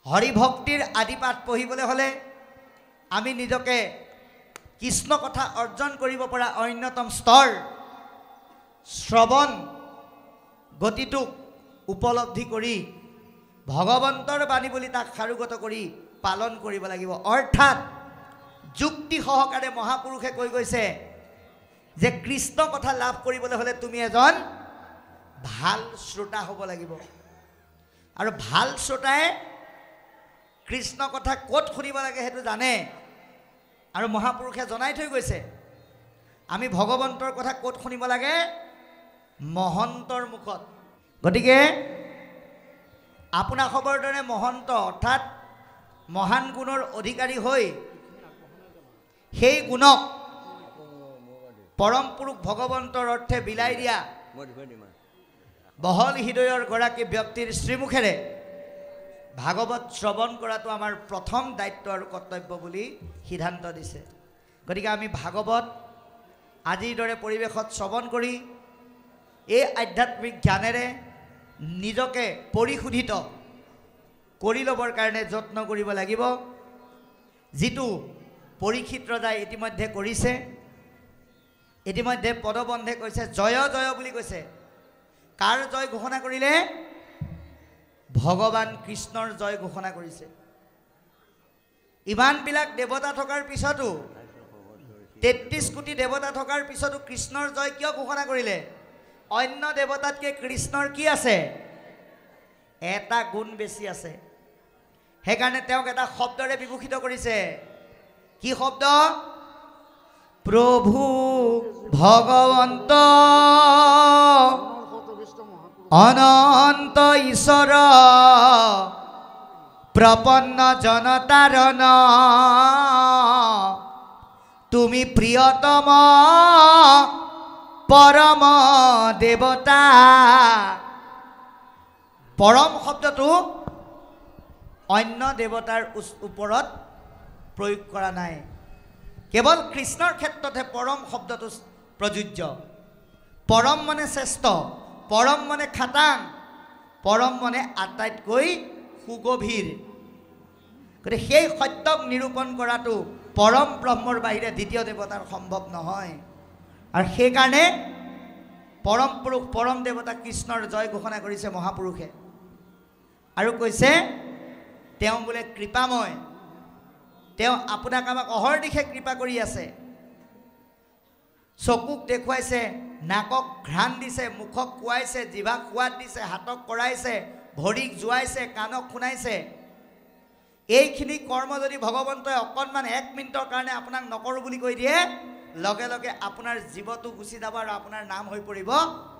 হৰিভক্তিৰ আদিপাঠ পঢ়িবলৈ হ'লে আমি নিজকে কৃষ্ণ কথা অৰ্জন কৰিব পৰা অন্যতম স্তৰ শ্ৰৱণ গতিটোক উপলব্ধি কৰি ভগৱন্তৰ বাণী বুলি তাক সাৰোগত কৰি পালন কৰিব লাগিব। অৰ্থাৎ যুক্তি সহকাৰে মহাপুৰুষে কৈ গৈছে যে কৃষ্ণ কথা লাভ কৰিবলৈ হ'লে তুমি এজন ভাল শ্ৰোতা হ'ব লাগিব। আৰু ভাল শ্ৰোতাই কৃষ্ণ কথা ক'ত শুনিব লাগে সেইটো জানে। আৰু মহাপুৰুষে জনাই থৈ গৈছে আমি ভগৱন্তৰ কথা ক'ত শুনিব লাগে? মহন্তৰ মুখত। গতিকে আপোনাক খবৰ দৰে মহন্ত অৰ্থাৎ মহান গুণৰ অধিকাৰী হৈ সেই গুণক পৰম পুৰুষ ভগৱন্তৰ অৰ্থে বিলাই দিয়া বহল হৃদয়ৰ গৰাকী ব্যক্তিৰ শ্ৰীমুখেৰে ভাগৱত শ্ৰৱণ কৰাটো আমাৰ প্ৰথম দায়িত্ব আৰু কৰ্তব্য বুলি সিদ্ধান্ত দিছে। গতিকে আমি ভাগৱত আজিৰ দৰে পৰিৱেশত শ্ৰৱণ কৰি এই আধ্যাত্মিক জ্ঞানেৰে নিজকে পৰিশোধিত কৰি ল'বৰ কাৰণে যত্ন কৰিব লাগিব। যিটো পৰীক্ষিত ৰজাই ইতিমধ্যে কৰিছে। ইতিমধ্যে পদবন্ধে কৈছে জয় জয় বুলি কৈছে। কাৰ জয় ঘোষণা কৰিলে? ভগৱান কৃষ্ণৰ জয় ঘোষণা কৰিছে। ইমানবিলাক দেৱতা থকাৰ পিছতো ৩৩ কোটি দেৱতা থকাৰ পিছতো কৃষ্ণৰ জয় কিয় ঘোষণা কৰিলে? অন্য দেৱতাতকৈ কৃষ্ণৰ কি আছে? এটা গুণ বেছি আছে। সেইকাৰণে তেওঁক এটা শব্দৰে বিভূষিত কৰিছে। কি শব্দ? প্ৰভু ভগৱন্ত অনন্ত ঈশ্বৰ প্ৰপন্ন জনতাৰণ তুমি প্ৰিয়তম পৰম দেৱতা। পৰম শব্দটো অন্য দেৱতাৰ ওপৰত প্ৰয়োগ কৰা নাই। কেৱল কৃষ্ণৰ ক্ষেত্ৰতহে পৰম শব্দটো প্ৰযোজ্য। পৰম মানে শ্ৰেষ্ঠ, পৰম মানে খাটাং, পৰম মানে আটাইতকৈ সুগভীৰ। গতিকে সেই সত্যক নিৰূপণ কৰাটো পৰম ব্ৰহ্মৰ বাহিৰে দ্বিতীয় দেৱতাৰ সম্ভৱ নহয়। আৰু সেইকাৰণে পৰম পুৰুষ পৰম দেৱতা কৃষ্ণৰ জয় ঘোষণা কৰিছে মহাপুৰুষে। আৰু কৈছে তেওঁ বোলে কৃপাময়। তেওঁ আপোনাক আমাক অহৰ্নিশে কৃপা কৰি আছে। চকুক দেখুৱাইছে, নাকক ঘ্ৰাণ দিছে, মুখক খুৱাইছে, জিভাক সোৱাদ দিছে, হাতক কৰাইছে, ভৰিক জোৱাইছে, কাণক শুনাইছে। এইখিনি কৰ্ম যদি ভগৱন্তই অকণমান 1 মিনিটৰ কাৰণে আপোনাক নকৰোঁ বুলি কৈ দিয়ে, লগে লগে আপোনাৰ জীৱটো গুচি যাব আৰু আপোনাৰ নাম হৈ পৰিব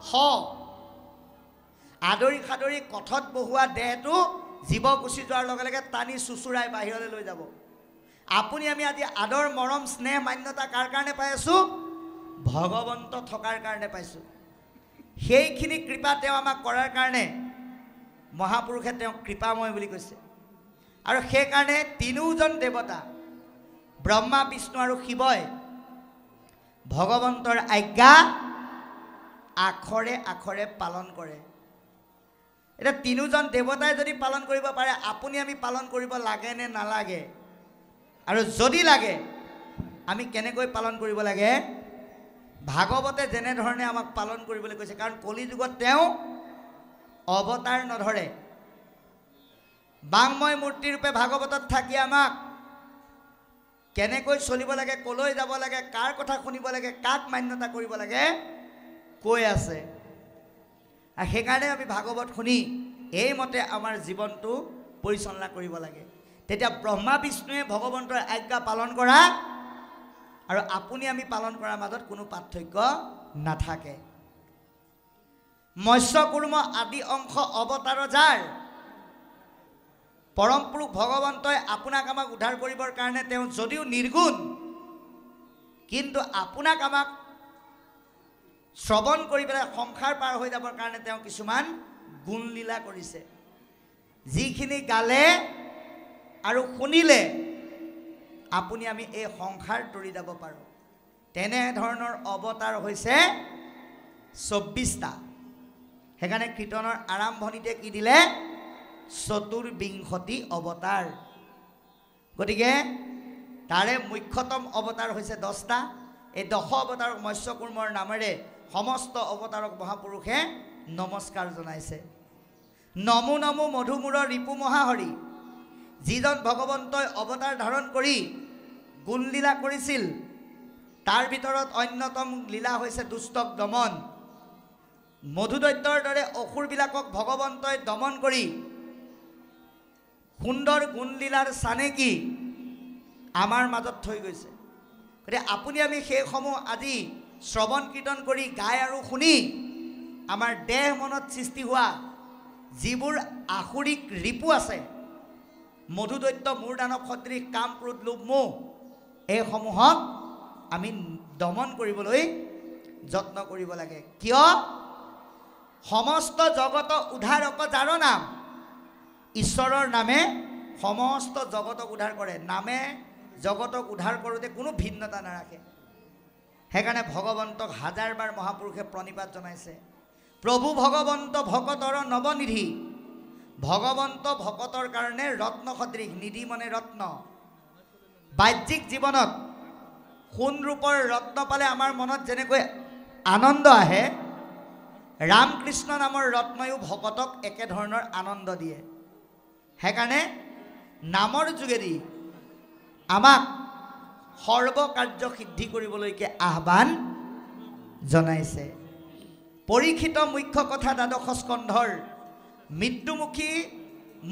শ। আদৰি সাদৰি কথত বহোৱা দেহটো জীৱ গুচি যোৱাৰ লগে লগে টানি চুচুৰাই বাহিৰলৈ লৈ যাব। আপুনি আমি আজি আদৰ মৰম স্নেহ মান্যতা কাৰ কাৰণে পাই আছোঁ? ভগৱন্ত থকাৰ কাৰণে পাইছোঁ। সেইখিনি কৃপা তেওঁ আমাক কৰাৰ কাৰণে মহাপুৰুষে তেওঁক কৃপাময় বুলি কৈছে। আৰু সেইকাৰণে তিনিওজন দেৱতা ব্ৰহ্মা বিষ্ণু আৰু শিৱই ভগৱন্তৰ আজ্ঞা আখৰে আখৰে পালন কৰে। এতিয়া তিনিওজন দেৱতাই যদি পালন কৰিব পাৰে, আপুনি আমি পালন কৰিব লাগে নে নালাগে? আৰু যদি লাগে আমি কেনেকৈ পালন কৰিব লাগে? ভাগৱতে যেনেধৰণে আমাক পালন কৰিবলৈ কৈছে। কাৰণ কলি যুগত তেওঁ অৱতাৰ নধৰে। বাংময় মূৰ্তিৰূপে ভাগৱতত থাকি আমাক কেনেকৈ চলিব লাগে, কলৈ যাব লাগে, কাৰ কথা শুনিব লাগে, কাক মান্যতা কৰিব লাগে কৈ আছে। আৰু সেইকাৰণে আমি ভাগৱত শুনি এইমতে আমাৰ জীৱনটো পৰিচালনা কৰিব লাগে। তেতিয়া ব্ৰহ্মা বিষ্ণুৱে ভগৱন্তৰ আজ্ঞা পালন কৰা আৰু আপুনি আমি পালন কৰাৰ মাজত কোনো পাৰ্থক্য নাথাকে। মৎস্য কুৰ্ম আদি অংশ অৱতাৰ যাৰ পৰম পুৰুষ ভগৱন্তই আপোনাক আমাক উদ্ধাৰ কৰিবৰ কাৰণে তেওঁ যদিও নিৰ্গুণ, কিন্তু আপোনাক আমাক শ্ৰৱণ কৰি পেলাই সংসাৰ পাৰ হৈ যাবৰ কাৰণে তেওঁ কিছুমান গুণলীলা কৰিছে। যিখিনি গালে আৰু শুনিলে আপুনি আমি এই সংসাৰ তৰি যাব পাৰোঁ। তেনেধৰণৰ অৱতাৰ হৈছে 24টা। সেইকাৰণে কীৰ্তনৰ আৰম্ভণিতে কি দিলে? চতুৰ্বিংশতি অৱতাৰ। গতিকে তাৰে মুখ্যতম অৱতাৰ হৈছে 10টা। এই 10 অৱতাৰক মৎস্যকুৰ্মৰ নামেৰে সমস্ত অৱতাৰক মহাপুৰুষে নমস্কাৰ জনাইছে। নমো নমো মধুমূৰ ৰিপু মহাহৰি, যিজন ভগৱন্তই অৱতাৰ ধাৰণ কৰি গুণলীলা কৰিছিল, তাৰ ভিতৰত অন্যতম লীলা হৈছে দুষ্টক দমন। মধুদৈত্যৰ দৰে অসুৰবিলাকক ভগৱন্তই দমন কৰি সুন্দৰ গুণলীলাৰ চানেকি আমাৰ মাজত থৈ গৈছে। গতিকে আপুনি আমি সেইসমূহ আজি শ্ৰৱণ কীৰ্তন কৰি গাই আৰু শুনি আমাৰ দেহ মনত সৃষ্টি হোৱা যিবোৰ আসুৰিক ৰিপু আছে, মধুদৈত্য মূৰ দানৱ সদৃশ কাম ক্ৰোধ লোভ মোহ, এইসমূহক আমি দমন কৰিবলৈ যত্ন কৰিব লাগে। কিয়? সমস্ত জগত উদ্ধাৰক যাৰ নাম, ঈশ্বৰৰ নামে সমস্ত জগতক উদ্ধাৰ কৰে। নামে জগতক উদ্ধাৰ কৰোঁতে কোনো ভিন্নতা নাৰাখে। সেইকাৰণে ভগৱন্তক হাজাৰবাৰ মহাপুৰুষে প্ৰণিপাত জনাইছে। প্ৰভু ভগৱন্ত ভকতৰ নৱনিধি, ভগৱন্ত ভকতৰ কাৰণে ৰত্ন সদৃশ। নিধি মানে ৰত্ন। বাহ্যিক জীৱনত সোণ ৰূপৰ ৰত্ন পালে আমাৰ মনত যেনেকৈ আনন্দ আহে, ৰামকৃষ্ণ নামৰ ৰত্নয়ো ভকতক একেধৰণৰ আনন্দ দিয়ে। সেইকাৰণে নামৰ যোগেদি আমাক সৰ্বকাৰ্য সিদ্ধি কৰিবলৈকে আহ্বান জনাইছে। পৰীক্ষিত মুখ্য কথা দ্বাদশ স্কন্ধৰ মৃত্যুমুখী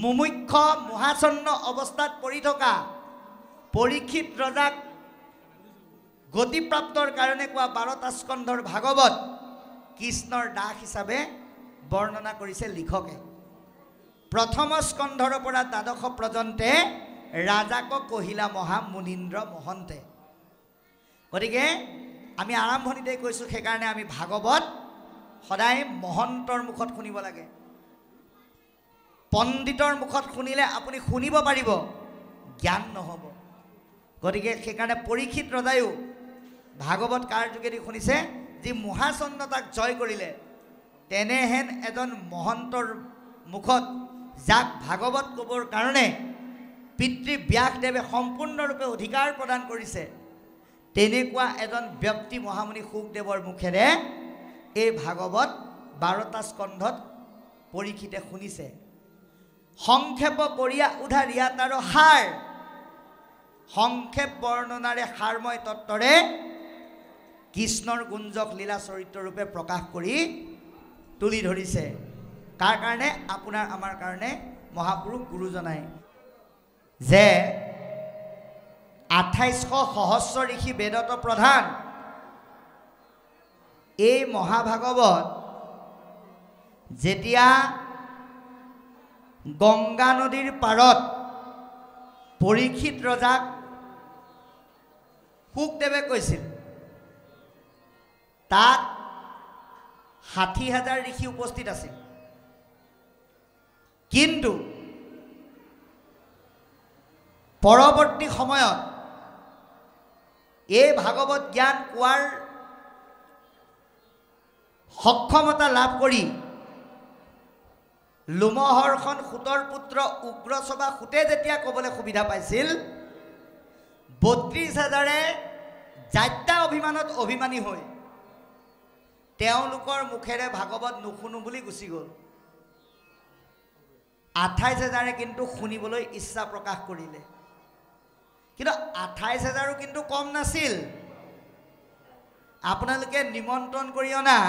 মুমুক্ষ মহাচন্ন অৱস্থাত পৰি থকা পৰীক্ষিত ৰজাক গতিপ্ৰাপ্তৰ কাৰণে কোৱা 12টা স্কন্ধৰ ভাগৱত কৃষ্ণৰ দাস হিচাপে বৰ্ণনা কৰিছে লিখকে। প্ৰথম স্কন্ধৰ পৰা দ্বাদশ পৰ্যন্তে ৰাজাক কহিলা মহা মুনীন্দ্ৰ মহন্তে। গতিকে আমি আৰম্ভণিতে কৈছোঁ, সেইকাৰণে আমি ভাগৱত সদায় মহন্তৰ মুখত শুনিব লাগে। পণ্ডিতৰ মুখত শুনিলে আপুনি শুনিব পাৰিব, জ্ঞান নহ'ব। গতিকে সেইকাৰণে পৰীক্ষিত ৰজায়ো ভাগৱত কাৰ যোগেদি শুনিছে? যি মহাচন্নতাক জয় কৰিলে, তেনেহেন এজন মহন্তৰ মুখত যাক ভাগৱত ক'বৰ কাৰণে পিতৃ ব্যাসদেৱে সম্পূৰ্ণৰূপে অধিকাৰ প্ৰদান কৰিছে, তেনেকুৱা এজন ব্যক্তি মহামুনি শুকদেৱৰ মুখেৰে এই ভাগৱত 12টা স্কন্ধত পৰীক্ষিতে শুনিছে। সংক্ষেপ কৰিয়া উধাৰ ইয়াত আৰু সাৰ, সংক্ষেপ বৰ্ণনাৰে সাৰময় তত্ত্বৰে কৃষ্ণৰ গুঞ্জক লীলা চৰিত্ৰৰূপে প্ৰকাশ কৰি তুলি ধৰিছে। কাৰ কাৰণে? আপোনাৰ আমাৰ কাৰণে মহাপুৰুষ গুৰুজনাই। যে 2800 সহস্ৰ ঋষি বেদত প্ৰধান এই মহাভাগৱত যেতিয়া গংগা নদীৰ পাৰত পৰীক্ষিত ৰজাক শুকদেৱে কৈছিল, তাত 60,000 ঋষি উপস্থিত আছিল। কিন্তু পৰৱৰ্তী সময়ত এই ভাগৱত জ্ঞান কোৱাৰ সক্ষমতা লাভ কৰি লোমহৰ্ষণ সূতৰ পুত্ৰ উগ্ৰসভা সূতে যেতিয়া ক'বলৈ সুবিধা পাইছিল, 32,000 জাত্যা অভিমানত অভিমানী হৈ তেওঁলোকৰ মুখেৰে ভাগৱত নুশুনো বুলি গুচি গ'ল। 28,000 কিন্তু শুনিবলৈ ইচ্ছা প্ৰকাশ কৰিলে। কিন্তু 28,000 কিন্তু কম নাছিল। আপোনালোকে নিমন্ত্ৰণ কৰি অনা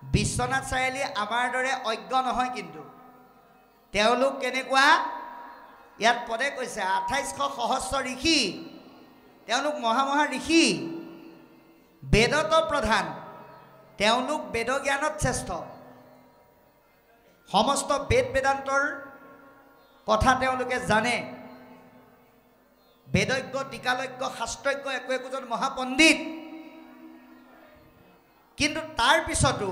বিশ্বনাথ চাৰিআলি আমাৰ দৰে অজ্ঞ নহয়। কিন্তু তেওঁলোক কেনেকুৱা? ইয়াত পদে কৈছে 2800 সহস্ৰ ঋষি, তেওঁলোক মহা ঋষি, বেদত প্ৰধান, তেওঁলোক বেদজ্ঞানত শ্ৰেষ্ঠ, সমস্ত বেদ বেদান্তৰ কথা তেওঁলোকে জানে, বেদজ্ঞ টিকালজ্ঞ শাস্ত্ৰজ্ঞ একোজন মহাপণ্ডিত। কিন্তু তাৰ পিছতো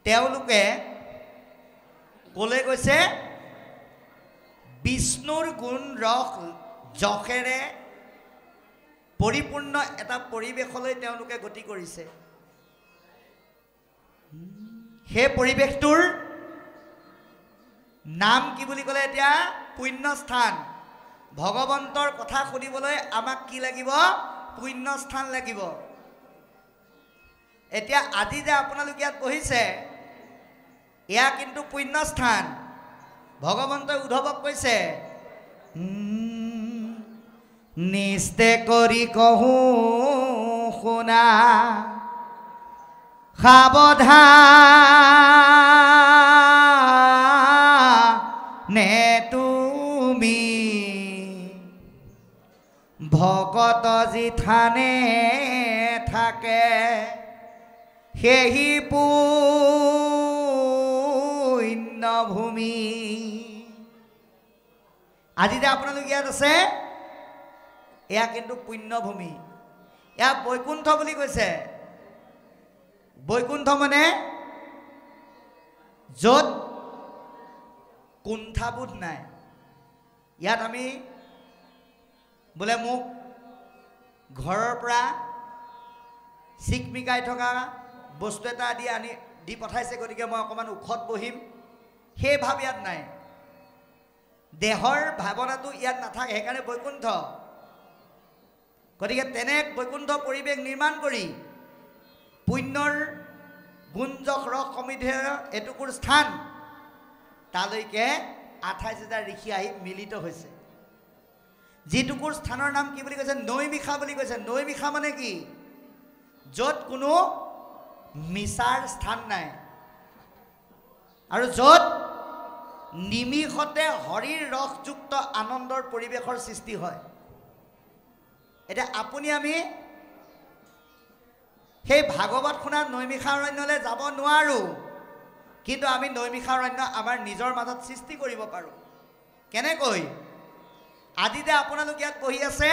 তেওঁলোকে ক'লে গৈছে বিষ্ণুৰ গুণ ৰস যশেৰে পৰিপূৰ্ণ এটা পৰিৱেশলৈ তেওঁলোকে গতি কৰিছে। সেই পৰিৱেশটোৰ নাম কি বুলি ক'লে এতিয়া পুণ্যস্থান ভগৱন্তৰ কথা শুনিবলৈ আমাক কি লাগিব পুণ্যস্থান লাগিব এতিয়া আজি যে আপোনালোক ইয়াত বহিছে এয়া কিন্তু পুণ্যস্থান ভগৱন্তই উদ্ধৱক কৈছে নিস্তে কৰি কহো শুনা সাৱধানে তুমি ভকত যিথানে থাকে সেহি পুণ্যভূমি আজি যে আপোনালোক ইয়াত আছে এয়া কিন্তু পুণ্যভূমি এয়া বৈকুণ্ঠ বুলি কৈছে বৈকুণ্ঠ মানে য'ত কুণ্ঠাবোধ নাই ইয়াত আমি বোলে মোক ঘৰৰ পৰা চিকমিকাই থকা বস্তু এটা আনি দি পঠাইছে গতিকে মই অকণমান ওখত বহিম সেই ভাৱ ইয়াত নাই দেহৰ ভাৱনাটো ইয়াত নাথাকে সেইকাৰণে বৈকুণ্ঠ গতিকে তেনে বৈকুণ্ঠ পৰিৱেশ নিৰ্মাণ কৰি পুণ্যৰ গুঞ্জক ৰস সমিধিৰ এটুকুৰ স্থান তালৈকে ২৮,০০০ ঋষি আহি মিলিত হৈছে যিটুকুৰ স্থানৰ নাম কি বুলি কৈছে নৈমিষা বুলি কৈছে নৈমিষা মানে কি য'ত কোনো মিছাৰ স্থান নাই আৰু য'ত নিমিষতে হৰিৰ ৰসযুক্ত আনন্দৰ পৰিৱেশৰ সৃষ্টি হয় এটা আপুনি আমি সেই ভাগৱত শুনা নৈমিষাৰণ্যলৈ যাব নোৱাৰোঁ কিন্তু আমি নৈমিষাৰণ্য আমাৰ নিজৰ মাজত সৃষ্টি কৰিব পাৰোঁ কেনেকৈ আজি যে আপোনালোক ইয়াত বহি আছে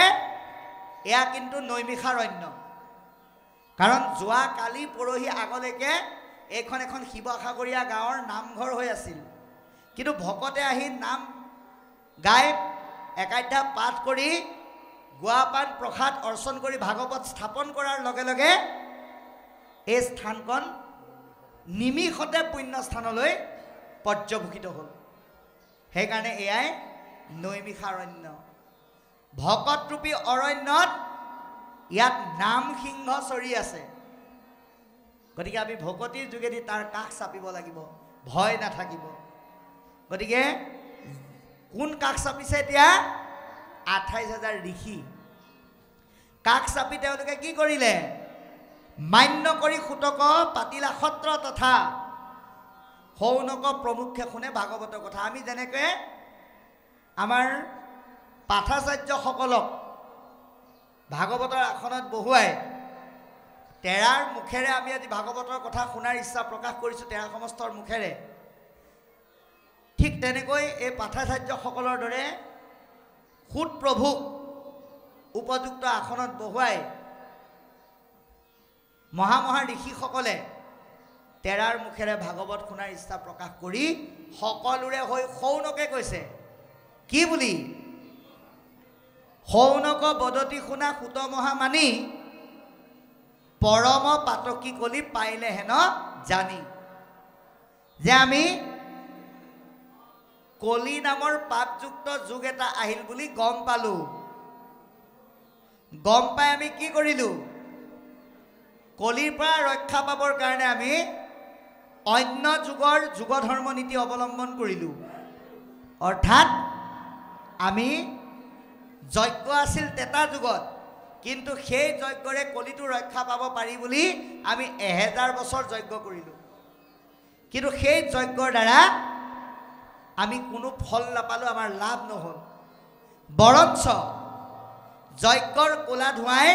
এয়া কিন্তু নৈমিষাৰণ্য কাৰণ যোৱা কালি পৰহি আগলৈকে এইখন এখন শিৱসাগৰীয়া গাঁৱৰ নামঘৰ হৈ আছিল কিন্তু ভকতে আহি নাম গাই একাধ্যায় পাঠ কৰি গুৱাপান প্ৰসাদ অৰ্চন কৰি ভাগৱত স্থাপন কৰাৰ লগে লগে এই স্থানখন নিমিষতে পুণ্যস্থানলৈ পৰ্যভূষিত হ'ল সেইকাৰণে এয়াই নৈমিষাৰণ্য ভকতৰূপী অৰণ্যত ইয়াত নাম সিংহ চৰি আছে গতিকে আমি ভকতিৰ যোগেদি তাৰ কাষ চাপিব লাগিব ভয় নাথাকিব গতিকে কোন কাষ চাপিছে এতিয়া ২৮,০০০ ঋষি কাষ চাপি তেওঁলোকে কি কৰিলে মান্য কৰি সুতক পাতিলা সত্ৰ তথা সৌনক প্ৰমুখে শুনে ভাগৱতৰ কথা আমি যেনেকৈ আমাৰ পাঠাচাৰ্যসকলক ভাগৱতৰ আসনত বহুৱাই তেৰাৰ মুখেৰে আমি আজি ভাগৱতৰ কথা শুনাৰ ইচ্ছা প্ৰকাশ কৰিছোঁ তেৰা সমস্তৰ মুখেৰে ঠিক তেনেকৈ এই পাঠাচাৰ্যসকলৰ দৰে সুত প্ৰভুক উপযুক্ত আসনত বহুৱাই মহা ঋষিসকলে তেৰাৰ মুখেৰে ভাগৱত শুনাৰ ইচ্ছা প্ৰকাশ কৰি সকলোৰে হৈ সৌনকে কৈছে কি বুলি সৌনক বদতি শুনা সুত মহা মানি পৰম পাতকী কলি পাইলে হেন জানি যে আমি কলি নামৰ পাপযুক্ত যুগ এটা আহিল বুলি গম পালোঁ গম পাই আমি কি কৰিলোঁ কলিৰ পৰা ৰক্ষা পাবৰ কাৰণে আমি অন্য যুগৰ যুগ ধৰ্ম নীতি অৱলম্বন কৰিলোঁ অৰ্থাৎ আমি যজ্ঞ আছিল তেতা যুগত কিন্তু সেই যজ্ঞৰে কলিটো ৰক্ষা পাব পাৰি বুলি আমি ১০০০ বছৰ যজ্ঞ কৰিলোঁ কিন্তু সেই যজ্ঞৰ দ্বাৰা আমি কোনো ফল নাপালোঁ আমাৰ লাভ নহ'ল বৰঞ্চ যজ্ঞৰ ক'লা ধোঁৱাই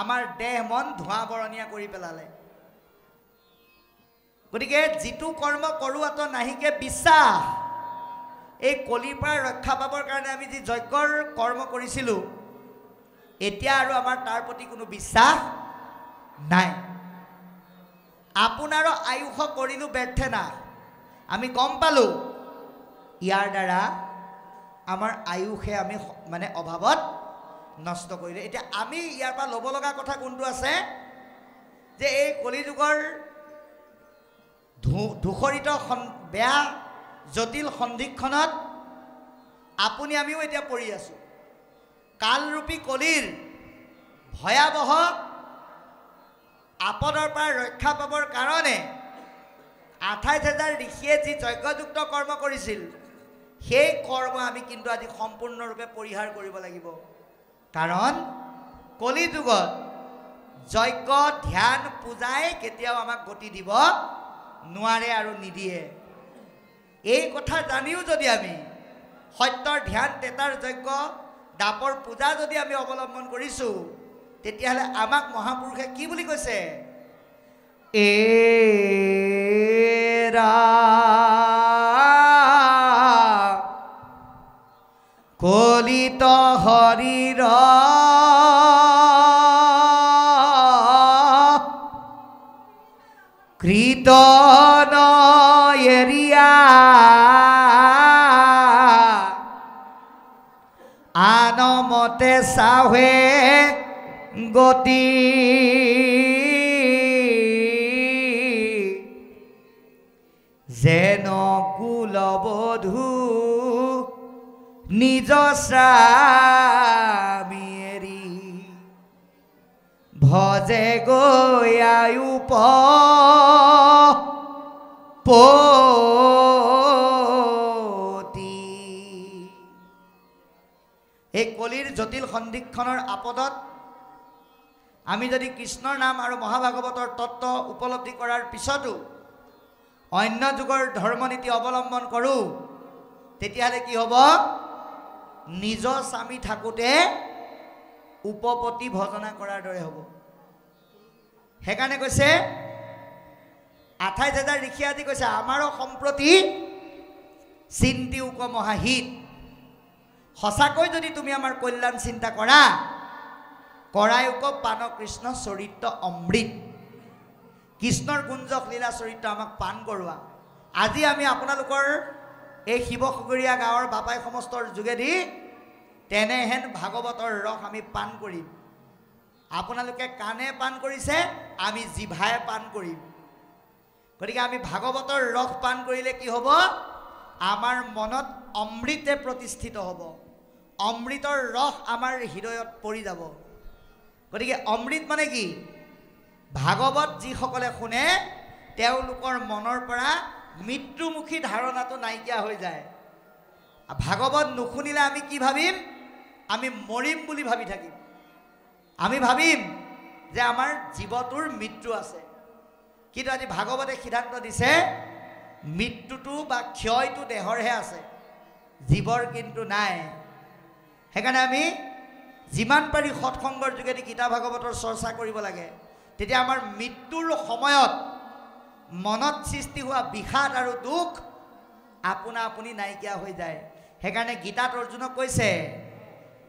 আমাৰ দেহ মন ধোঁৱা বৰণীয়া কৰি পেলালে গতিকে যিটো কৰ্ম কৰোৱাত নাহিকে বিশ্বাস এই কলিৰ পৰা ৰক্ষা পাবৰ কাৰণে আমি যি যজ্ঞৰ কৰ্ম কৰিছিলোঁ এতিয়া আৰু আমাৰ তাৰ প্ৰতি কোনো বিশ্বাস নাই আপোনাৰো আয়ুষ কৰিলোঁ ব্যৰ্থে না আমি গম পালোঁ ইয়াৰ দ্বাৰা আমাৰ আয়ুষে আমি মানে অভাৱত নষ্ট কৰিলে এতিয়া আমি ইয়াৰ পৰা ল'ব লগা কথা কোনটো আছে যে এই কলিযুগৰ ধূসৰিত বেয়া জটিল সন্ধিক্ষণত আপুনি আমিও এতিয়া পৰি আছোঁ। কালৰূপী কলিৰ ভয়াৱহ আপদৰ পৰা ৰক্ষা পাবৰ কাৰণে ২৮,০০০ ঋষিয়ে যি যজ্ঞযুক্ত কৰ্ম কৰিছিল, সেই কৰ্ম আমি কিন্তু আজি সম্পূৰ্ণৰূপে পৰিহাৰ কৰিব লাগিব। কাৰণ কলি যুগত যজ্ঞ ধ্যান পূজাই কেতিয়াও আমাক গতি দিব নোৱাৰে আৰু নিদিয়ে। এই কথা জানিও যদি আমি সত্যৰ ধ্যান তেতাৰ যজ্ঞ দাপৰ পূজা যদি আমি অৱলম্বন কৰিছোঁ, তেতিয়াহ'লে আমাক মহাপুৰুষে কি বুলি কৈছে? এৰা কলিত হৰিৰ কীৰ্তন এৰিয়া আনমতে চাহে গতি যেন কুলবধূ নিজ স্বামী এৰি ভজে গৈ আয়ুপ পতি। এই কলিৰ জটিল সন্ধিক্ষণৰ আপদত আমি যদি কৃষ্ণৰ নাম আৰু মহাভাগৱতৰ তত্ত্ব উপলব্ধি কৰাৰ পিছতো অন্য যুগৰ ধৰ্মনীতি অৱলম্বন কৰোঁ, তেতিয়াহ'লে কি হ'ব? নিজ স্বামী থাকোঁতে উপপতি ভজনা কৰাৰ দৰে হ'ব। সেইকাৰণে কৈছে ২৮,০০০ ঋষি আদি কৈছে আমাৰো সম্প্ৰতি চিন্তি উক মহাহিত। সঁচাকৈ যদি তুমি আমাৰ কল্যাণ চিন্তা কৰা, কৰাই উক পান কৃষ্ণ চৰিত্ৰ অমৃত। কৃষ্ণৰ গুঞ্জক লীলা চৰিত্ৰ আমাক পান কৰোৱা। আজি আমি আপোনালোকৰ এই শিৱসাগৰীয়া গাঁৱৰ বাপাই সমস্তৰ যোগেদি তেনেহেন ভাগৱতৰ ৰস আমি পান কৰিম। আপোনালোকে কাণে পান কৰিছে, আমি জিভাই পান কৰিম। গতিকে আমি ভাগৱতৰ ৰস পান কৰিলে কি হ'ব? আমাৰ মনত অমৃতে প্ৰতিষ্ঠিত হ'ব। অমৃতৰ ৰস আমাৰ হৃদয়ত পৰি যাব। গতিকে অমৃত মানে কি? ভাগৱত যিসকলে শুনে তেওঁলোকৰ মনৰ পৰা মৃত্যুমুখী ধাৰণাটো নাইকিয়া হৈ যায়। ভাগৱত নুশুনিলে আমি কি ভাবিম? আমি মৰিম বুলি ভাবি থাকিম। আমি ভাবিম যে আমাৰ জীৱটোৰ মৃত্যু আছে। কিন্তু আজি ভাগৱতে সিদ্ধান্ত দিছে মৃত্যুটো বা ক্ষয়টো দেহৰহে আছে, জীৱৰ কিন্তু নাই। সেইকাৰণে আমি যিমান পাৰি সৎসংগৰ যোগেদি গীতা ভাগৱতৰ চৰ্চা কৰিব লাগে। তেতিয়া আমাৰ মৃত্যুৰ সময়ত মনত সৃষ্টি হোৱা বিষাদ আৰু দুখ আপোনা আপুনি নাইকিয়া হৈ যায়। সেইকাৰণে গীতাত অৰ্জুনক কৈছে,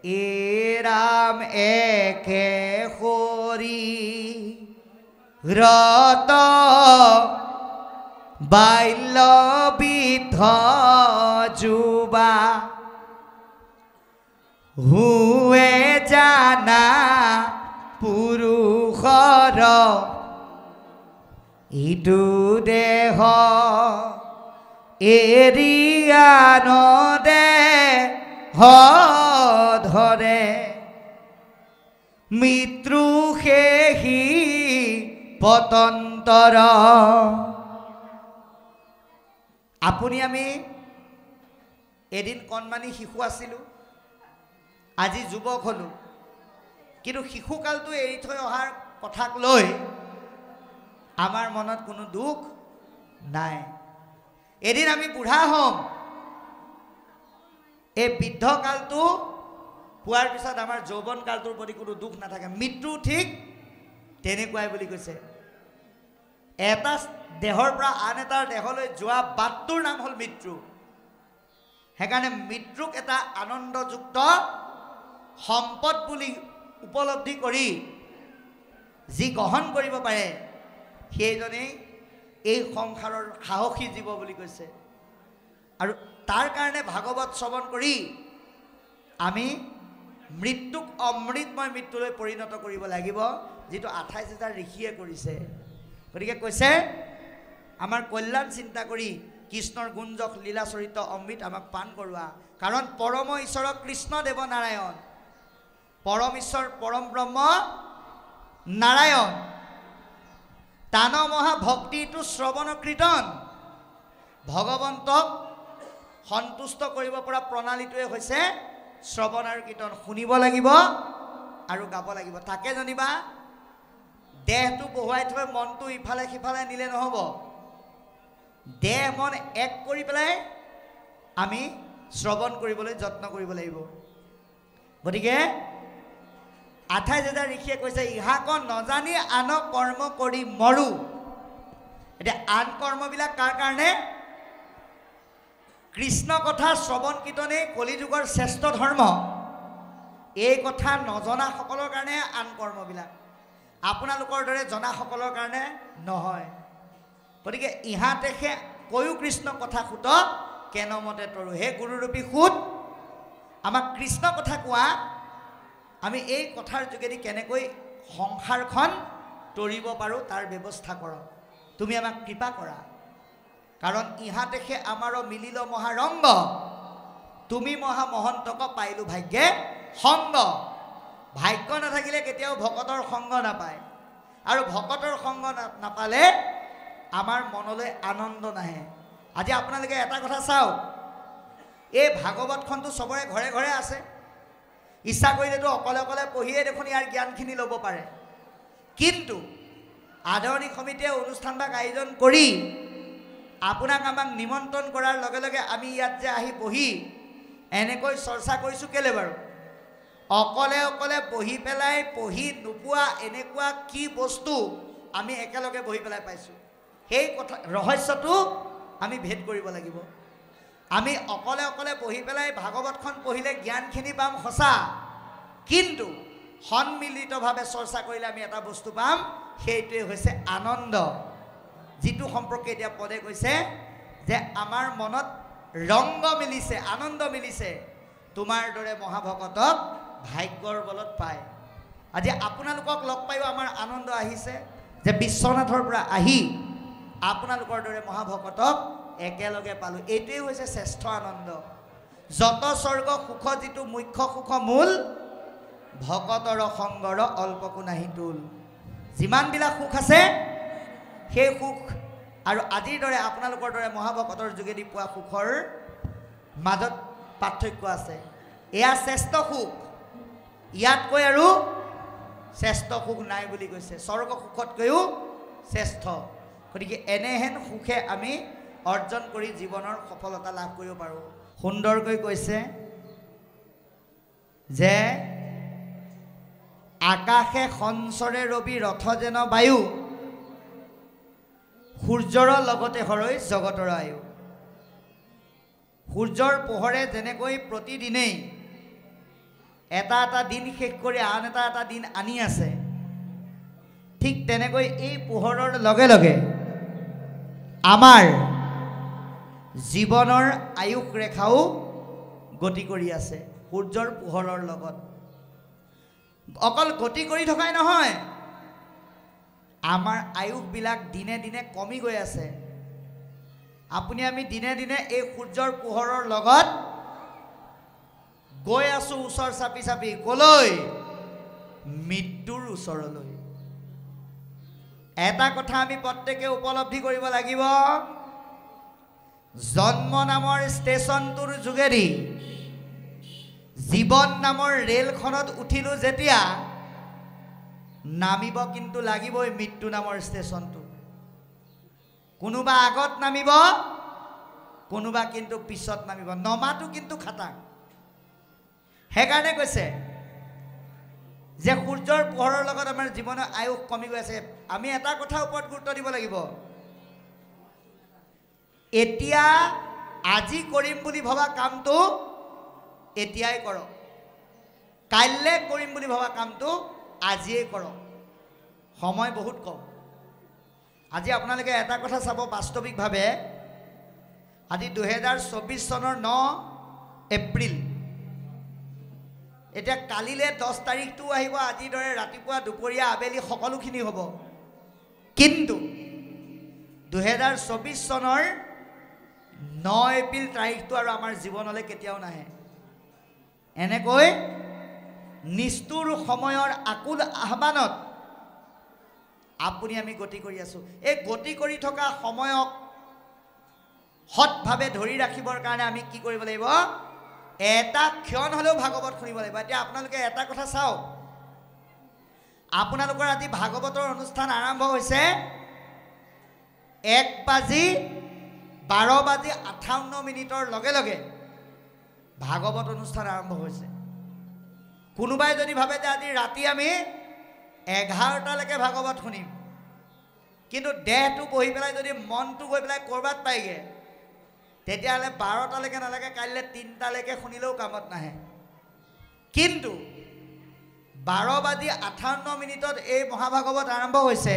এ ৰাম একে সৰি ৰত বাল্য বৃদ্ধ যুৱা হুৱে জানা পুৰুষৰ ইটো দেহ এৰিয়ান দেহ ধৰে মৃত্যু সেহি পতন্তৰ। আপুনি আমি এদিন কণমানি শিশু আছিলোঁ, আজি যুৱক হ'লোঁ। কিন্তু শিশুকালটো এৰি থৈ অহাৰ কথাক লৈ আমাৰ মনত কোনো দুখ নাই। এদিন আমি বুঢ়া হ'ম, এই বৃদ্ধকালটো পোৱাৰ পিছত আমাৰ যৌৱন কালটোৰ প্ৰতি কোনো দুখ নাথাকে। মৃত্যু ঠিক তেনেকুৱাই বুলি কৈছে। এটা দেহৰ পৰা আন এটাৰ দেহলৈ যোৱা বাটটোৰ নাম হ'ল মৃত্যু। সেইকাৰণে মৃত্যুক এটা আনন্দযুক্ত সম্পদ বুলি উপলব্ধি কৰি যি গ্ৰহণ কৰিব পাৰে, সেইজনেই এই সংসাৰৰ সাহসী জীৱ বুলি কৈছে। আৰু তাৰ কাৰণে ভাগৱত শ্ৰৱণ কৰি আমি মৃত্যুক অমৃতময় মৃত্যুলৈ পৰিণত কৰিব লাগিব, যিটো ২৮,০০০ ঋষিয়ে কৰিছে। গতিকে কৈছে আমাৰ কল্যাণ চিন্তা কৰি কৃষ্ণৰ গুঞ্জক লীলা চৰিত্ৰ অমৃত আমাক পান কৰোৱা। কাৰণ পৰম ঈশ্বৰ কৃষ্ণ দেৱ নাৰায়ণ, পৰম ঈশ্বৰ পৰম ব্ৰহ্ম নাৰায়ণ। তান মহা ভক্তিটো শ্ৰৱণ কীৰ্তন। ভগৱন্তক সন্তুষ্ট কৰিব পৰা প্ৰণালীটোৱে হৈছে শ্ৰৱণ আৰু কীৰ্তন। শুনিব লাগিব আৰু গাব লাগিব। তাকে জানিবা দেহটো বহুৱাই থৈ মনটো ইফালে সিফালে নিলে নহ'ব। দেহ মন এক কৰি পেলাই আমি শ্ৰৱণ কৰিবলৈ যত্ন কৰিব লাগিব। গতিকে 28,000 ঋষিয়ে কৈছে ইহাক নজানি আন কৰ্ম কৰি মৰো। এতিয়া আন কৰ্মবিলাক কাৰ কাৰণে? কৃষ্ণ কথা শ্ৰৱণ কীৰ্তনেই কলিযুগৰ শ্ৰেষ্ঠ ধৰ্ম। এই কথা নজনাসকলৰ কাৰণে আন কৰ্মবিলাক, আপোনালোকৰ দৰে জনাসকলৰ কাৰণে নহয়। গতিকে ইহাতেহে কৈও কৃষ্ণ কথা সুত কেনমতে তৰো। হে গুৰুৰূপী সুত, আমাক কৃষ্ণ কথা কোৱা। আমি এই কথাৰ যোগেদি কেনেকৈ সংসাৰখন তৰিব পাৰোঁ তাৰ ব্যৱস্থা কৰক। তুমি আমাক কৃপা কৰা। কাৰণ ইহাতেহে আমাৰো মিলিল মহাৰংগ, তুমি মহা মহন্তক পাইলো ভাগ্যে সংগ। ভাগ্য নাথাকিলে কেতিয়াও ভকতৰ সংগ নাপায়, আৰু ভকতৰ সংগ নাপালে আমাৰ মনলৈ আনন্দ নাহে। আজি আপোনালোকে এটা কথা চাওক, এই ভাগৱতখনটো চবৰে ঘৰে ঘৰে আছে। ইচ্ছা কৰিলেতো অকলে অকলে পঢ়িয়ে দেখোন ইয়াৰ জ্ঞানখিনি ল'ব পাৰে। কিন্তু আদৰণি সমিতিয়ে অনুষ্ঠানভাগ আয়োজন কৰি আপোনাক আমাক নিমন্ত্ৰণ কৰাৰ লগে লগে আমি ইয়াত যে আহি বহি এনেকৈ চৰ্চা কৰিছোঁ কেলে বাৰু? অকলে অকলে বহি পেলাই পঢ়ি নোপোৱা এনেকুৱা কি বস্তু আমি একেলগে বহি পেলাই পাইছোঁ, সেই কথা ৰহস্যটো আমি ভেদ কৰিব লাগিব। আমি অকলে অকলে বহি পেলাই ভাগৱতখন পঢ়িলে জ্ঞানখিনি পাম সঁচা, কিন্তু সন্মিলিতভাৱে চৰ্চা কৰিলে আমি এটা বস্তু পাম, সেইটোৱে হৈছে আনন্দ। যিটো সম্পৰ্কে এতিয়া পদে কৈছে যে আমাৰ মনত ৰংগ মিলিছে, আনন্দ মিলিছে, তোমাৰ দৰে মহাভকতক ভাগ্যৰ বলত পায়। আজি আপোনালোকক লগ পায়ো আমাৰ আনন্দ আহিছে যে বিশ্বনাথৰ পৰা আহি আপোনালোকৰ দৰে মহাভকতক একেলগে পালোঁ। এইটোৱেই হৈছে শ্ৰেষ্ঠ আনন্দ। যত স্বৰ্গ সুখ যিটো মুখ্য সুখ মূল, ভকতৰ সংগৰ অল্পকো নাহি তুল। যিমানবিলাক সুখ আছে সেই সুখ আৰু আজিৰ দৰে আপোনালোকৰ দৰে মহাভকতৰ যোগেদি পোৱা সুখৰ মাজত পাৰ্থক্য আছে। এয়া শ্ৰেষ্ঠ সুখ, ইয়াতকৈ আৰু শ্ৰেষ্ঠ সুখ নাই বুলি কৈছে। স্বৰ্গ সুখতকৈও শ্ৰেষ্ঠ। গতিকে এনেহেন সুখে আমি অৰ্জন কৰি জীৱনৰ সফলতা লাভ কৰিব পাৰোঁ। সুন্দৰকৈ কৈছে যে আকাশে সঞ্চৰে ৰবি ৰথ যেন বায়ু, সূৰ্যৰ লগতে হৰৈ জগতৰ আয়ু। সূৰ্যৰ পোহৰে যেনেকৈ প্ৰতিদিনেই এটা এটা দিন শেষ কৰি আন এটা এটা দিন আনি আছে, ঠিক তেনেকৈ এই পোহৰৰ লগে লগে আমাৰ জীৱনৰ আয়ুস ৰেখাও গতি কৰি আছে সূৰ্যৰ পোহৰৰ লগত। অকল গতি কৰি থকাই নহয়, আমাৰ আয়ুসবিলাক দিনে দিনে কমি গৈ আছে। আপুনি আমি দিনে দিনে এই সূৰ্যৰ পোহৰৰ লগত গৈ আছোঁ ওচৰ চাপি চাপি। ক'লৈ? মৃত্যুৰ ওচৰলৈ। এটা কথা আমি প্ৰত্যেকে উপলব্ধি কৰিব লাগিব, জন্ম নামৰ ষ্টেচনটোৰ যোগেদি জীৱন নামৰ ৰেলখনত উঠিলোঁ যেতিয়া, নামিব কিন্তু লাগিবই মৃত্যু নামৰ ষ্টেচনটো। কোনোবা আগত নামিব, কোনোবা কিন্তু পিছত নামিব। নমাটো কিন্তু খাটাং। সেইকাৰণে কৈছে যে সূৰ্যৰ পোহৰৰ লগত আমাৰ জীৱনৰ আয়ুস কমি গৈ আছে। আমি এটা কথাৰ ওপৰত গুৰুত্ব দিব লাগিব, এতিয়া আজি কৰিম বুলি ভবা কামটো এতিয়াই কৰক, কাইলৈ কৰিম বুলি ভবা কামটো আজিয়েই কৰক। সময় বহুত কম। আজি আপোনালোকে এটা কথা চাব, বাস্তৱিকভাৱে আজি 2024 চনৰ 9 এপ্ৰিল। এতিয়া কালিলৈ 10 তাৰিখটো আহিব, আজিৰ দৰে ৰাতিপুৱা দুপৰীয়া আবেলি সকলোখিনি হ'ব। কিন্তু 2024 চনৰ 9 এপ্ৰিল তাৰিখটো আৰু আমাৰ জীৱনলৈ কেতিয়াও নাহে এনেকৈ নিষ্ঠুৰ সময়ৰ আকুল আহ্বানত আপুনি আমি গতি কৰি আছো এই গতি কৰি থকা সময়ক হতভাৱে ধৰি ৰাখিবৰ কাৰণে আমি কি কৰিব লাগিব এটা ক্ষণ হলেও ভাগৱত শুনিব লাগিব এতিয়া আপোনালোকে এটা কথা চাওক আপোনালোকৰ আজি ভাগৱতৰ অনুষ্ঠান আৰম্ভ হৈছে 1:12:58 লগে লগে ভাগৱত অনুষ্ঠান আৰম্ভ হৈছে কোনোবাই যদি ভাবে যে আজি ৰাতি আমি 11টালৈকে ভাগৱত শুনিম কিন্তু দেহটো বহি পেলাই যদি মনটো গৈ পেলাই কৰবাত পাইগে তেতিয়াহ'লে 12টালৈকে নালাগে কাইলৈ 3টালৈকে শুনিলেও কামত নাহে কিন্তু 12:58 এই মহাভাগৱত আৰম্ভ হৈছে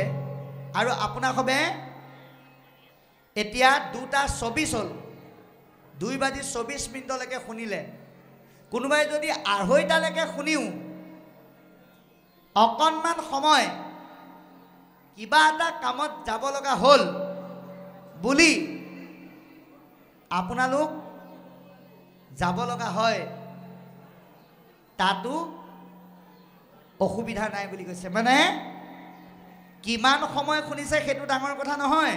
আৰু আপোনাক হবে এতিয়া 2:24 হ'ল 2:24 শুনিলে কোনোবাই যদি 2:30লৈকে শুনিও অকণমান সময় কিবা এটা কামত যাব লগা হ'ল বুলি আপোনালোক যাব লগা হয় তাতো অসুবিধা নাই বুলি কৈছে মানে কিমান সময় শুনিছে সেইটো ডাঙৰ কথা নহয়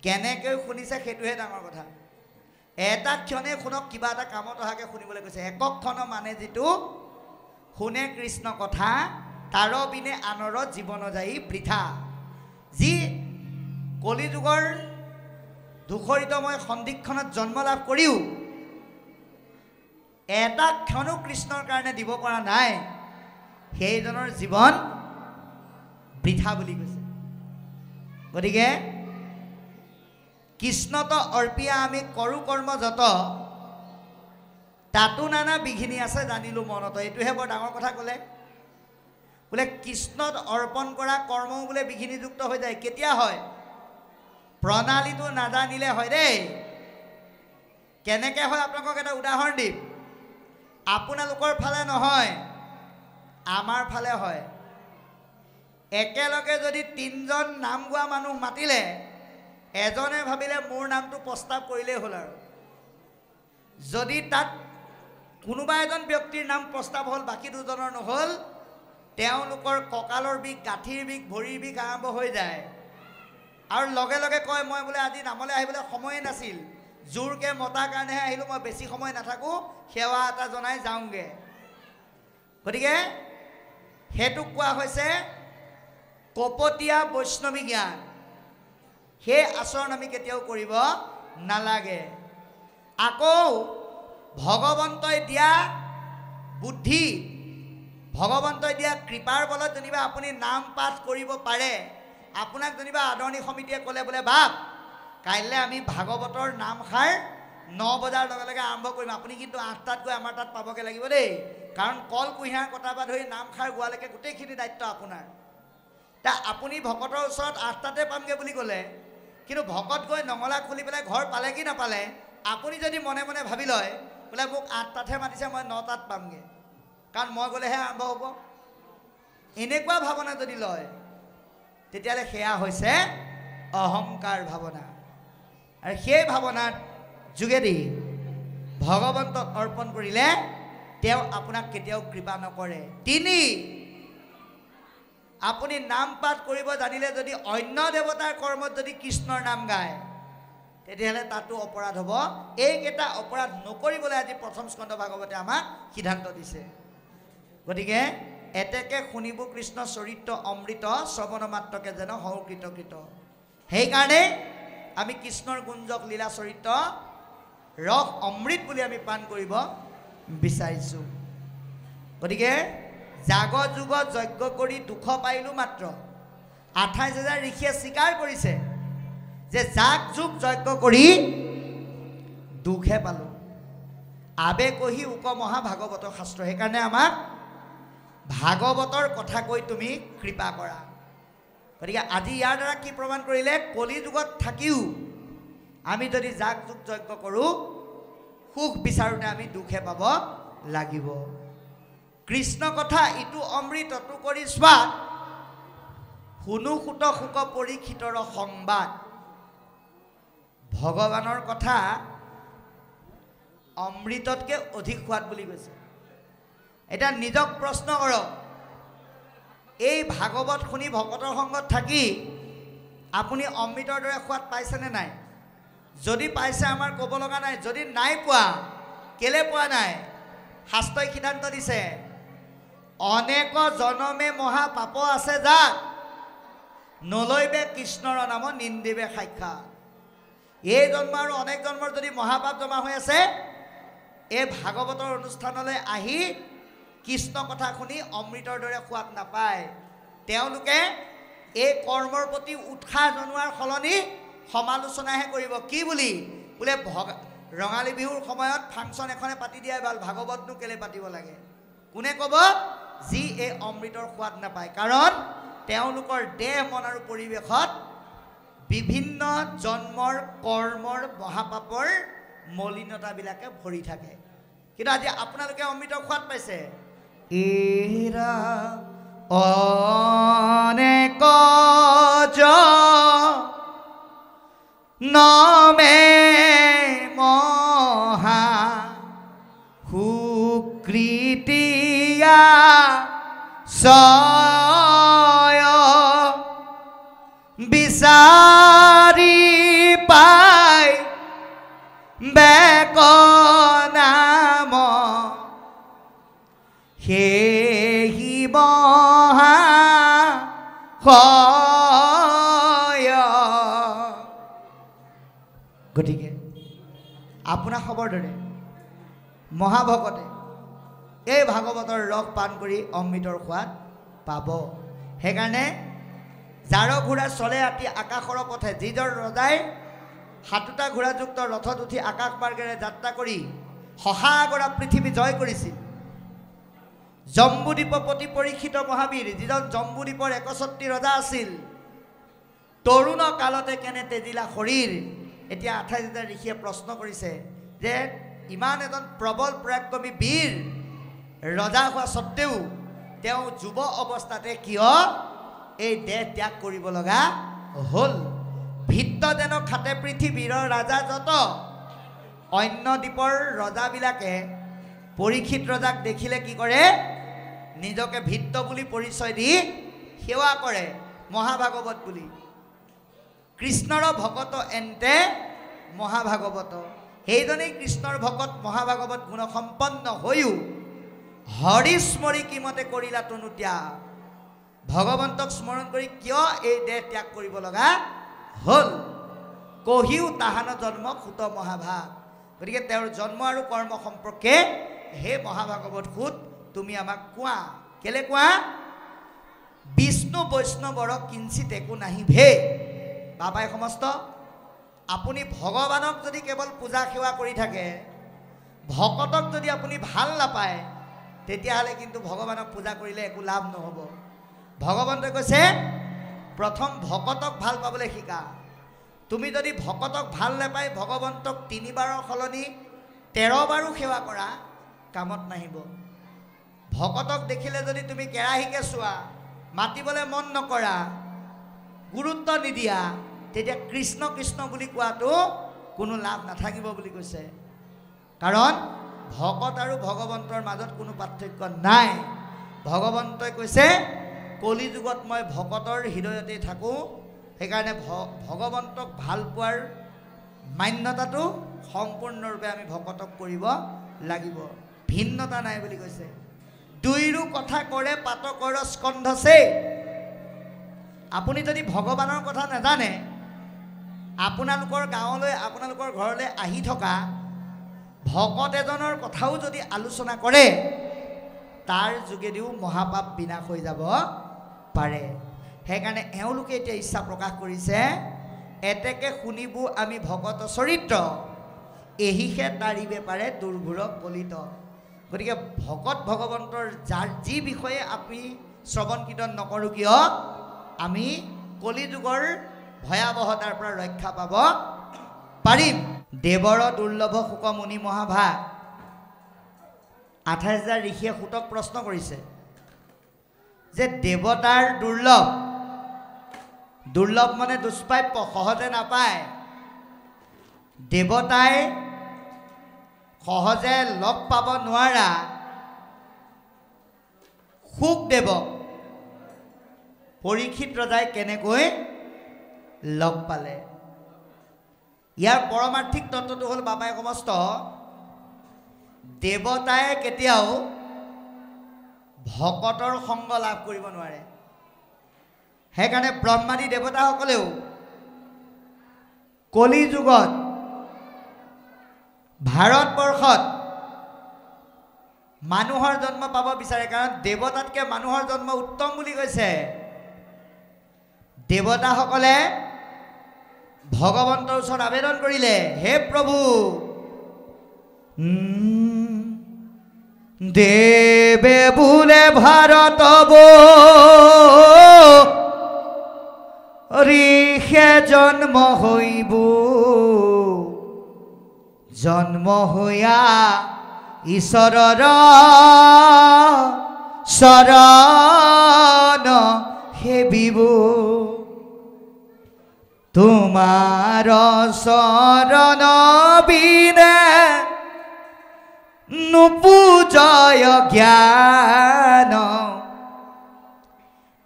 কেনেকৈ শুনিছে সেইটোহে ডাঙৰ কথা এটা ক্ষণে শুনক কিবা এটা কামত অহাকে শুনিবলৈ কৈছে একক ক্ষণ মানে যিটো শুনে কৃষ্ণ কথা তাৰ বিনে আনৰ জীৱন যায় বৃথা যি কলি যুগৰ দুখৰিতময় সন্ধিক্ষণত জন্ম লাভ কৰিও এটা ক্ষণো কৃষ্ণৰ কাৰণে দিব পৰা নাই সেইজনৰ জীৱন বৃথা বুলি কৈছে গতিকে কৃষ্ণত অৰ্পিয়া আমি কৰো কৰ্ম যত তাতো নানা বিঘিনি আছে জানিলো মনত এইটোহে বৰ ডাঙৰ কথা ক'লে বোলে কৃষ্ণত অৰ্পণ কৰা কৰ্ম বোলে বিঘিনিযুক্ত হৈ যায় কেতিয়া হয় প্ৰণালীটো নাজানিলে হয় দেই কেনেকৈ হয় আপোনালোকক এটা উদাহৰণ দিম আপোনালোকৰ ফালে নহয় আমাৰ ফালে হয় একেলগে যদি 3জন নাম গোৱা মানুহ মাতিলে এজনে ভাবিলে মোৰ নামটো প্ৰস্তাৱ কৰিলেই হ'ল আৰু যদি তাত কোনোবা এজন ব্যক্তিৰ নাম প্ৰস্তাৱ হ'ল বাকী দুজনৰ নহ'ল তেওঁলোকৰ কঁকালৰ বিষ গাঁঠিৰ বিষ ভৰিৰ বিষ আৰম্ভ হৈ যায় আৰু লগে লগে কয় মই বোলে আজি নামলৈ আহিবলৈ সময়ে নাছিল জোৰকে মতাৰ কাৰণেহে আহিলোঁ মই বেছি সময় নাথাকোঁ সেৱা এটা জনাই যাওঁগৈ গতিকে সেইটোক কোৱা হৈছে কপটীয়া বৈষ্ণৱী জ্ঞান সেই আচৰণ আমি কেতিয়াও কৰিব নালাগে আকৌ ভগৱন্তই দিয়া বুদ্ধি ভগৱন্তই দিয়া কৃপাৰ বলত যেনিবা আপুনি নাম পাঠ কৰিব পাৰে আপোনাক যেনিবা আদৰণি সমিতিয়ে ক'লে বোলে বাপ কাইলৈ আমি ভাগৱতৰ নামষাৰ 9 বজাৰ লগে লগে আৰম্ভ কৰিম আপুনি কিন্তু 8টাত গৈ আমাৰ তাত পাবগৈ লাগিব দেই কাৰণ কল কুঁহিয়াৰ কটাৰ পৰা ধৰি নামষাৰ গোৱালৈকে গোটেইখিনি দায়িত্ব আপোনাৰ তা আপুনি ভকতৰ ওচৰত 8টাতে পামগৈ বুলি ক'লে কিন্তু ভকত গৈ নঙলা খুলি পেলাই ঘৰ পালে কি নাপালে আপুনি যদি মনে মনে ভাবি লয় বোলে মোক 8টাতহে মাতিছে মই 9টাত পামগৈ কাৰণ মই গ'লেহে আৰম্ভ হ'ব এনেকুৱা ভাৱনা যদি লয় তেতিয়াহ'লে সেয়া হৈছে অহংকাৰ ভাৱনা আৰু সেই ভাৱনাৰ যোগেদি ভগৱন্তক অৰ্পণ কৰিলে তেওঁ আপোনাক কেতিয়াও কৃপা নকৰে তিনি আপুনি নাম পাঠ কৰিব জানিলে যদি অন্য দেৱতাৰ কৰ্মত যদি কৃষ্ণৰ নাম গায় তেতিয়াহ'লে তাতো অপৰাধ হ'ব এইকেইটা অপৰাধ নকৰিবলৈ আজি প্ৰথম স্কন্ধ ভাগৱতে আমাক সিদ্ধান্ত দিছে গতিকে এতেকে শুনিব কৃষ্ণ চৰিত্ৰ অমৃত শ্ৰৱণ মাত্ৰকে যেন হওঁ কৃতকৃত সেইকাৰণে আমি কৃষ্ণৰ গুঞ্জক লীলা চৰিত্ৰ ৰস অমৃত বুলি আমি পান কৰিব বিচাৰিছোঁ গতিকে জাগ যুগ যজ্ঞ কৰি দুখ পাইলোঁ মাত্ৰ 28,000 ঋষিয়ে স্বীকাৰ কৰিছে যে জাগ যুগ যজ্ঞ কৰি দুখহে পালোঁ আবে কহি উক মহা ভাগৱত শাস্ত্ৰ সেইকাৰণে আমাক ভাগৱতৰ কথা কৈ তুমি কৃপা কৰা গতিকে আজি ইয়াৰ দ্বাৰা কি প্ৰমাণ কৰিলে কলি যুগত থাকিও আমি যদি জাগ যুগ যজ্ঞ কৰোঁ সুখ বিচাৰোঁতে আমি দুখে পাব লাগিব কৃষ্ণ কথা ইটো অমৃতটো কৰি স্বাদ শুনো সুত সুখ পৰীক্ষিতৰ সংবাদ ভগৱানৰ কথা অমৃততকৈ অধিক সোৱাদ বুলি কৈছে। এতিয়া নিজক প্ৰশ্ন কৰক, এই ভাগৱত শুনি ভকতৰ সংগত থাকি আপুনি অমৃতৰ দৰে সোৱাদ পাইছেনে নাই? যদি পাইছে আমাৰ ক'ব লগা নাই, যদি নাই পোৱা কেলে পোৱা নাই? শাস্ত্ৰই সিদ্ধান্ত দিছে, অনেক জনমে মহা পাপ আছে যাক নলৈবে কৃষ্ণৰ নাম নিন্দিবে সাক্ষাৎ। এই জন্ম আৰু অনেক জন্মৰ যদি মহাপাপ জমা হৈ আছে, এই ভাগৱতৰ অনুষ্ঠানলৈ আহি কৃষ্ণ কথা শুনি অমৃতৰ দৰে সোৱাদ নাপায়। তেওঁলোকে এই কৰ্মৰ প্ৰতি উৎসাহ জনোৱাৰ সলনি সমালোচনাহে কৰিব। কি বুলি? বোলে ৰঙালী বিহুৰ সময়ত ফাংচন এখনে পাতি দিয়াই ভাল, ভাগৱতনো কেলে পাতিব লাগে? কোনে ক'ব? যি এই অমৃতৰ সোৱাদ নাপায়। কাৰণ তেওঁলোকৰ দেহ মন আৰু পৰিৱেশত বিভিন্ন জন্মৰ কৰ্মৰ মহাপাপৰ মলিনতাবিলাকে ভৰি থাকে। কিন্তু আজি আপোনালোকে অমৃতৰ সোৱাদ পাইছে। এৰা অনেক নমে মহা সুকৃতিয়া সয় বিচাৰি পাই বেক নাম সেহি মহা গতিকে আপোনাৰ খবৰ দৰে মহাভকতে এই ভাগৱতৰ ৰস পান কৰি অমৃতৰ সোৱাদ পাব। সেইকাৰণে যাৰ ঘোঁৰা চলে ৰাতি আকাশৰ পথে, যিজন ৰজাই 7টা ঘোঁৰাযুক্ত ৰথত উঠি আকাশ মাৰ্গেৰে যাত্ৰা কৰি শশাগৰা পৃথিৱী জয় কৰিছিল, জম্বুদ্বীপপতি পৰীক্ষিত মহাবীৰ, যিজন জম্বুদ্বীপৰ 61 ৰজা আছিল, তৰুণ কালতে কেনে তেজিলা শৰীৰ। এতিয়া 28,000 ঋষিয়ে প্ৰশ্ন কৰিছে যে ইমান এজন প্ৰবল পৰাক্ৰমী বীৰ ৰজা হোৱা স্বত্তেও তেওঁ যুৱ অৱস্থাতে কিয় এই দেহ ত্যাগ কৰিব লগা হ'ল? ভিত্ত যেন খাতে পৃথিৱীৰ ৰাজা যত, অন্য দ্বীপৰ ৰজাবিলাকে পৰীক্ষিত ৰজাক দেখিলে কি কৰে? নিজকে ভিত্ত বুলি পৰিচয় দি সেৱা কৰে মহাভাগৱত বুলি। কৃষ্ণৰ ভকত এন্তে মহাভাগৱত। সেইজনেই কৃষ্ণৰ ভকত মহাভাগৱত গুণসম্পন্ন হৈও হৰিস্মৰি কিমতে কৰিলা তনু ত্যাগ। ভগৱন্তক স্মৰণ কৰি কিয় এই দেহ ত্যাগ কৰিব লগা হ'ল? কহিও তাহান জন্ম সুত মহাভাগ। গতিকে তেওঁৰ জন্ম আৰু কৰ্ম সম্পৰ্কে হে মহাভাগৱত সুত তুমি আমাক কোৱা। কেলে কোৱা? বিষ্ণু বৈষ্ণৱৰ কিঞ্চিত একো নাহি ভে। বাবাই সমস্ত, আপুনি ভগৱানক যদি কেৱল পূজা সেৱা কৰি থাকে, ভকতক যদি আপুনি ভাল নাপায়, তেতিয়াহ'লে কিন্তু ভগৱানক পূজা কৰিলে একো লাভ নহ'ব। ভগৱন্তই কৈছে প্ৰথম ভকতক ভাল পাবলৈ শিকা। তুমি যদি ভকতক ভাল নাপায় ভগৱন্তক 3 বাৰৰ সলনি 13 বাৰো সেৱা কৰা, কামত নাহিব। ভকতক দেখিলে যদি তুমি কেৰাহীকে চোৱা, মাতিবলৈ মন নকৰা, গুৰুত্ব নিদিয়া, তেতিয়া কৃষ্ণ কৃষ্ণ বুলি কোৱাটো কোনো লাভ নাথাকিব বুলি কৈছে। কাৰণ ভকত আৰু ভগৱন্তৰ মাজত কোনো পাৰ্থক্য নাই। ভগৱন্তই কৈছে কলি যুগত মই ভকতৰ হৃদয়তে থাকোঁ, সেইকাৰণে ভগৱন্তক ভাল পোৱাৰ মান্যতাটো সম্পূৰ্ণৰূপে আমি ভকতক কৰিব লাগিব, ভিন্নতা নাই বুলি কৈছে। দুইৰো কথা কৰে পাতকৰ স্কন্ধছে। আপুনি যদি ভগৱানৰ কথা নাজানে, আপোনালোকৰ গাঁৱলৈ আপোনালোকৰ ঘৰলৈ আহি থকা ভকত এজনৰ কথাও যদি আলোচনা কৰে, তাৰ যোগেদিও মহাপাপ বিনাশ হৈ যাব পাৰে। সেইকাৰণে এওঁলোকে এতিয়া ইচ্ছা প্ৰকাশ কৰিছে, এতেকে শুনিব আমি ভকত চৰিত্ৰ, এহিহে তাৰিবে পাৰে দুৰ্ঘোৰ কলিত। গতিকে ভকত ভগৱন্তৰ যাৰ যি বিষয়ে আমি শ্ৰৱণ কীৰ্তন নকৰোঁ কিয়, আমি কলিযুগৰ ভয়াৱহতাৰ পৰা ৰক্ষা পাব পাৰিম। দেৱৰ দুৰ্লভ শোক মুনি মহাভাগ। 28,000 ঋষিয়ে সুতক প্ৰশ্ন কৰিছে যে দেৱতাৰ দুৰ্লভ, দুৰ্লভ মানে দুষ্প্ৰাপ্য, সহজে নাপায়। দেৱতাই সহজে লগ পাব নোৱাৰা শুকদেৱক পৰীক্ষিত ৰজাই কেনেকৈ লগ পালে। ইয়াৰ পৰমাৰ্থিক তত্ত্বটো হ'ল বাবাই সমস্ত দেৱতাই কেতিয়াও ভকতৰ সংগ লাভ কৰিব নোৱাৰে। সেইকাৰণে ব্ৰহ্মাদী দেৱতাসকলেও কলি যুগত ভাৰতবৰ্ষত মানুহৰ জন্ম পাব বিচাৰে, কাৰণ দেৱতাতকৈ মানুহৰ জন্ম উত্তম বুলি কৈছে। দেৱতাসকলে ভগৱন্তৰ ওচৰত আবেদন কৰিলে, হে প্ৰভু, দেৱে বোলে ভাৰত ঋষে জন্ম হইব, জন্ম হইয়া ঈশ্বৰৰ শৰণ সেবিব, তোমাৰ শৰণ বিনে নুপুজয় জ্ঞান,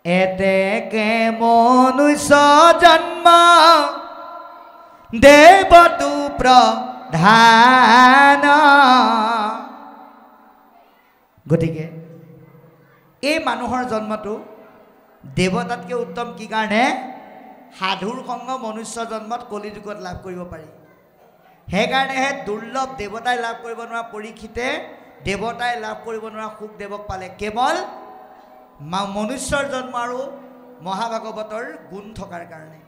এতেকে মনুষ্য জন্ম দেৱতু প্ৰধান। গতিকে এই মানুহৰ জন্মটো দেৱতাতকৈ উত্তম কি কাৰণে? সাধুৰ সংগ মনুষ্য জন্মত কলি যুগত লাভ কৰিব পাৰি। সেইকাৰণেহে দুৰ্লভ দেৱতাই লাভ কৰিব নোৱাৰা পৰীক্ষিতে দেৱতাই লাভ কৰিব নোৱাৰা শুকদেৱক পালে, কেৱল মনুষ্যৰ জন্ম আৰু মহাভাগৱতৰ গুণ থকাৰ কাৰণে।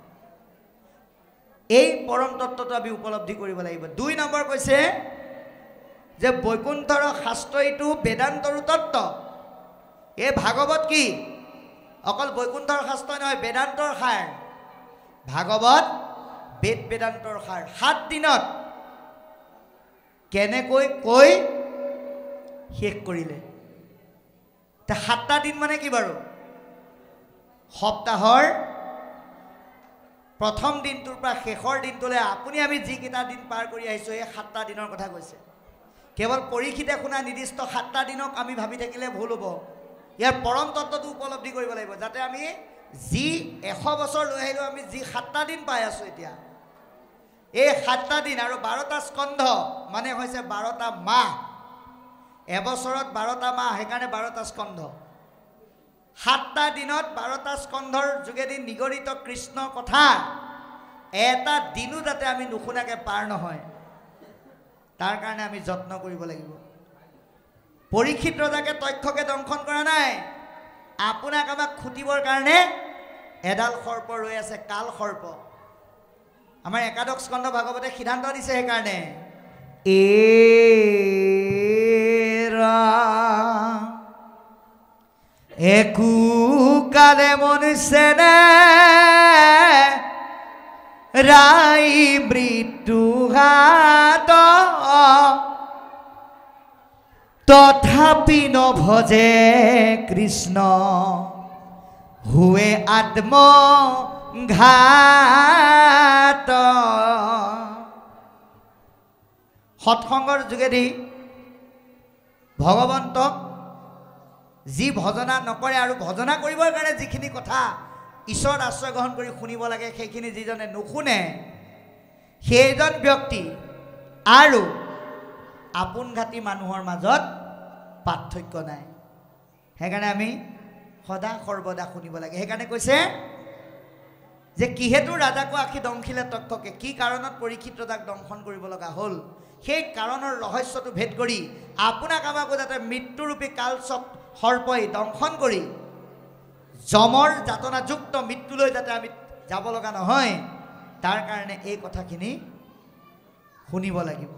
এই পৰম তত্ত্বটো আমি উপলব্ধি কৰিব লাগিব। 2 নম্বৰ কৈছে যে বৈকুণ্ঠৰ শাস্ত্ৰইটো বেদান্তৰো তত্ত্ব। এই ভাগৱত কি অকল বৈকুণ্ঠৰ শাস্ত্ৰই নহয়, বেদান্তৰ সাৰ। ভাগৱত বেদ বেদান্তৰ সাৰ। 7 দিনত কেনেকৈ কৈ শেষ কৰিলে। 7টা দিন মানে কি বাৰু? সপ্তাহৰ প্ৰথম দিনটোৰ পৰা শেষৰ দিনটোলৈ আপুনি আমি যিকেইটা দিন পাৰ কৰি আহিছোঁ, এই 7টা দিনৰ কথা কৈছে। কেৱল পৰীক্ষিতে শুনা নিৰ্দিষ্ট 7টা দিনক আমি ভাবি থাকিলে ভুল হ'ব। ইয়াৰ পৰম তত্ত্বটো উপলব্ধি কৰিব লাগিব, যাতে আমি যি 100 বছৰ লৈ আহিলেও আমি যি 7টা দিন পাই আছোঁ এতিয়া, এই 7টা দিন আৰু 12টা স্কন্ধ মানে হৈছে 12টা মাহ। এবছৰত 12টা মাহ, সেইকাৰণে 12টা স্কন্ধ। 7টা দিনত 12টা স্কন্ধৰ যোগেদি নিগৰিত কৃষ্ণ কথা এটা দিনো যাতে আমি নুশুনাকৈ পাৰ নহয়, তাৰ কাৰণে আমি যত্ন কৰিব লাগিব। পৰীক্ষিত ৰজাকে তক্ষকে দংশন কৰা নাই, আপোনাক আমাক খুটিবৰ কাৰণে এডাল সৰ্প ৰৈ আছে, কাল সৰ্প। আমাৰ একাদশ স্কন্ধ ভাগৱতে সিদ্ধান্ত দিছে সেইকাৰণে, একো কালে মনুষ্যনে ৰাই মৃত্যু ঘাত, তথাপি নভজে কৃষ্ণ হুৱে আত্মঘাত। সৎসংগৰ যোগেদি ভগৱন্তক যি ভজনা নকৰে আৰু ভজনা কৰিবৰ কাৰণে যিখিনি কথা ঈশ্বৰৰ আশ্ৰয় গ্ৰহণ কৰি শুনিব লাগে, সেইখিনি যিজনে নুশুনে, সেইজন ব্যক্তি আৰু আপোনঘাতী মানুহৰ মাজত পাৰ্থক্য নাই। সেইকাৰণে আমি সদা সৰ্বদা শুনিব লাগে। সেইকাৰণে কৈছে যে কিহেতু ৰাজাকো আখি দংশিলে তক্ষকে, কি কাৰণত পৰীক্ষিত ৰজাক দংশন কৰিব লগা হ'ল, সেই কাৰণৰ ৰহস্যটো ভেদ কৰি আপোনাক আমাকো যাতে মৃত্যুৰূপী কালচক সৰ্পই দংশন কৰি যমৰ যাতনাযুক্ত মৃত্যুলৈ যাতে আমি যাব লগা নহয়, তাৰ কাৰণে এই কথাখিনি শুনিব লাগিব।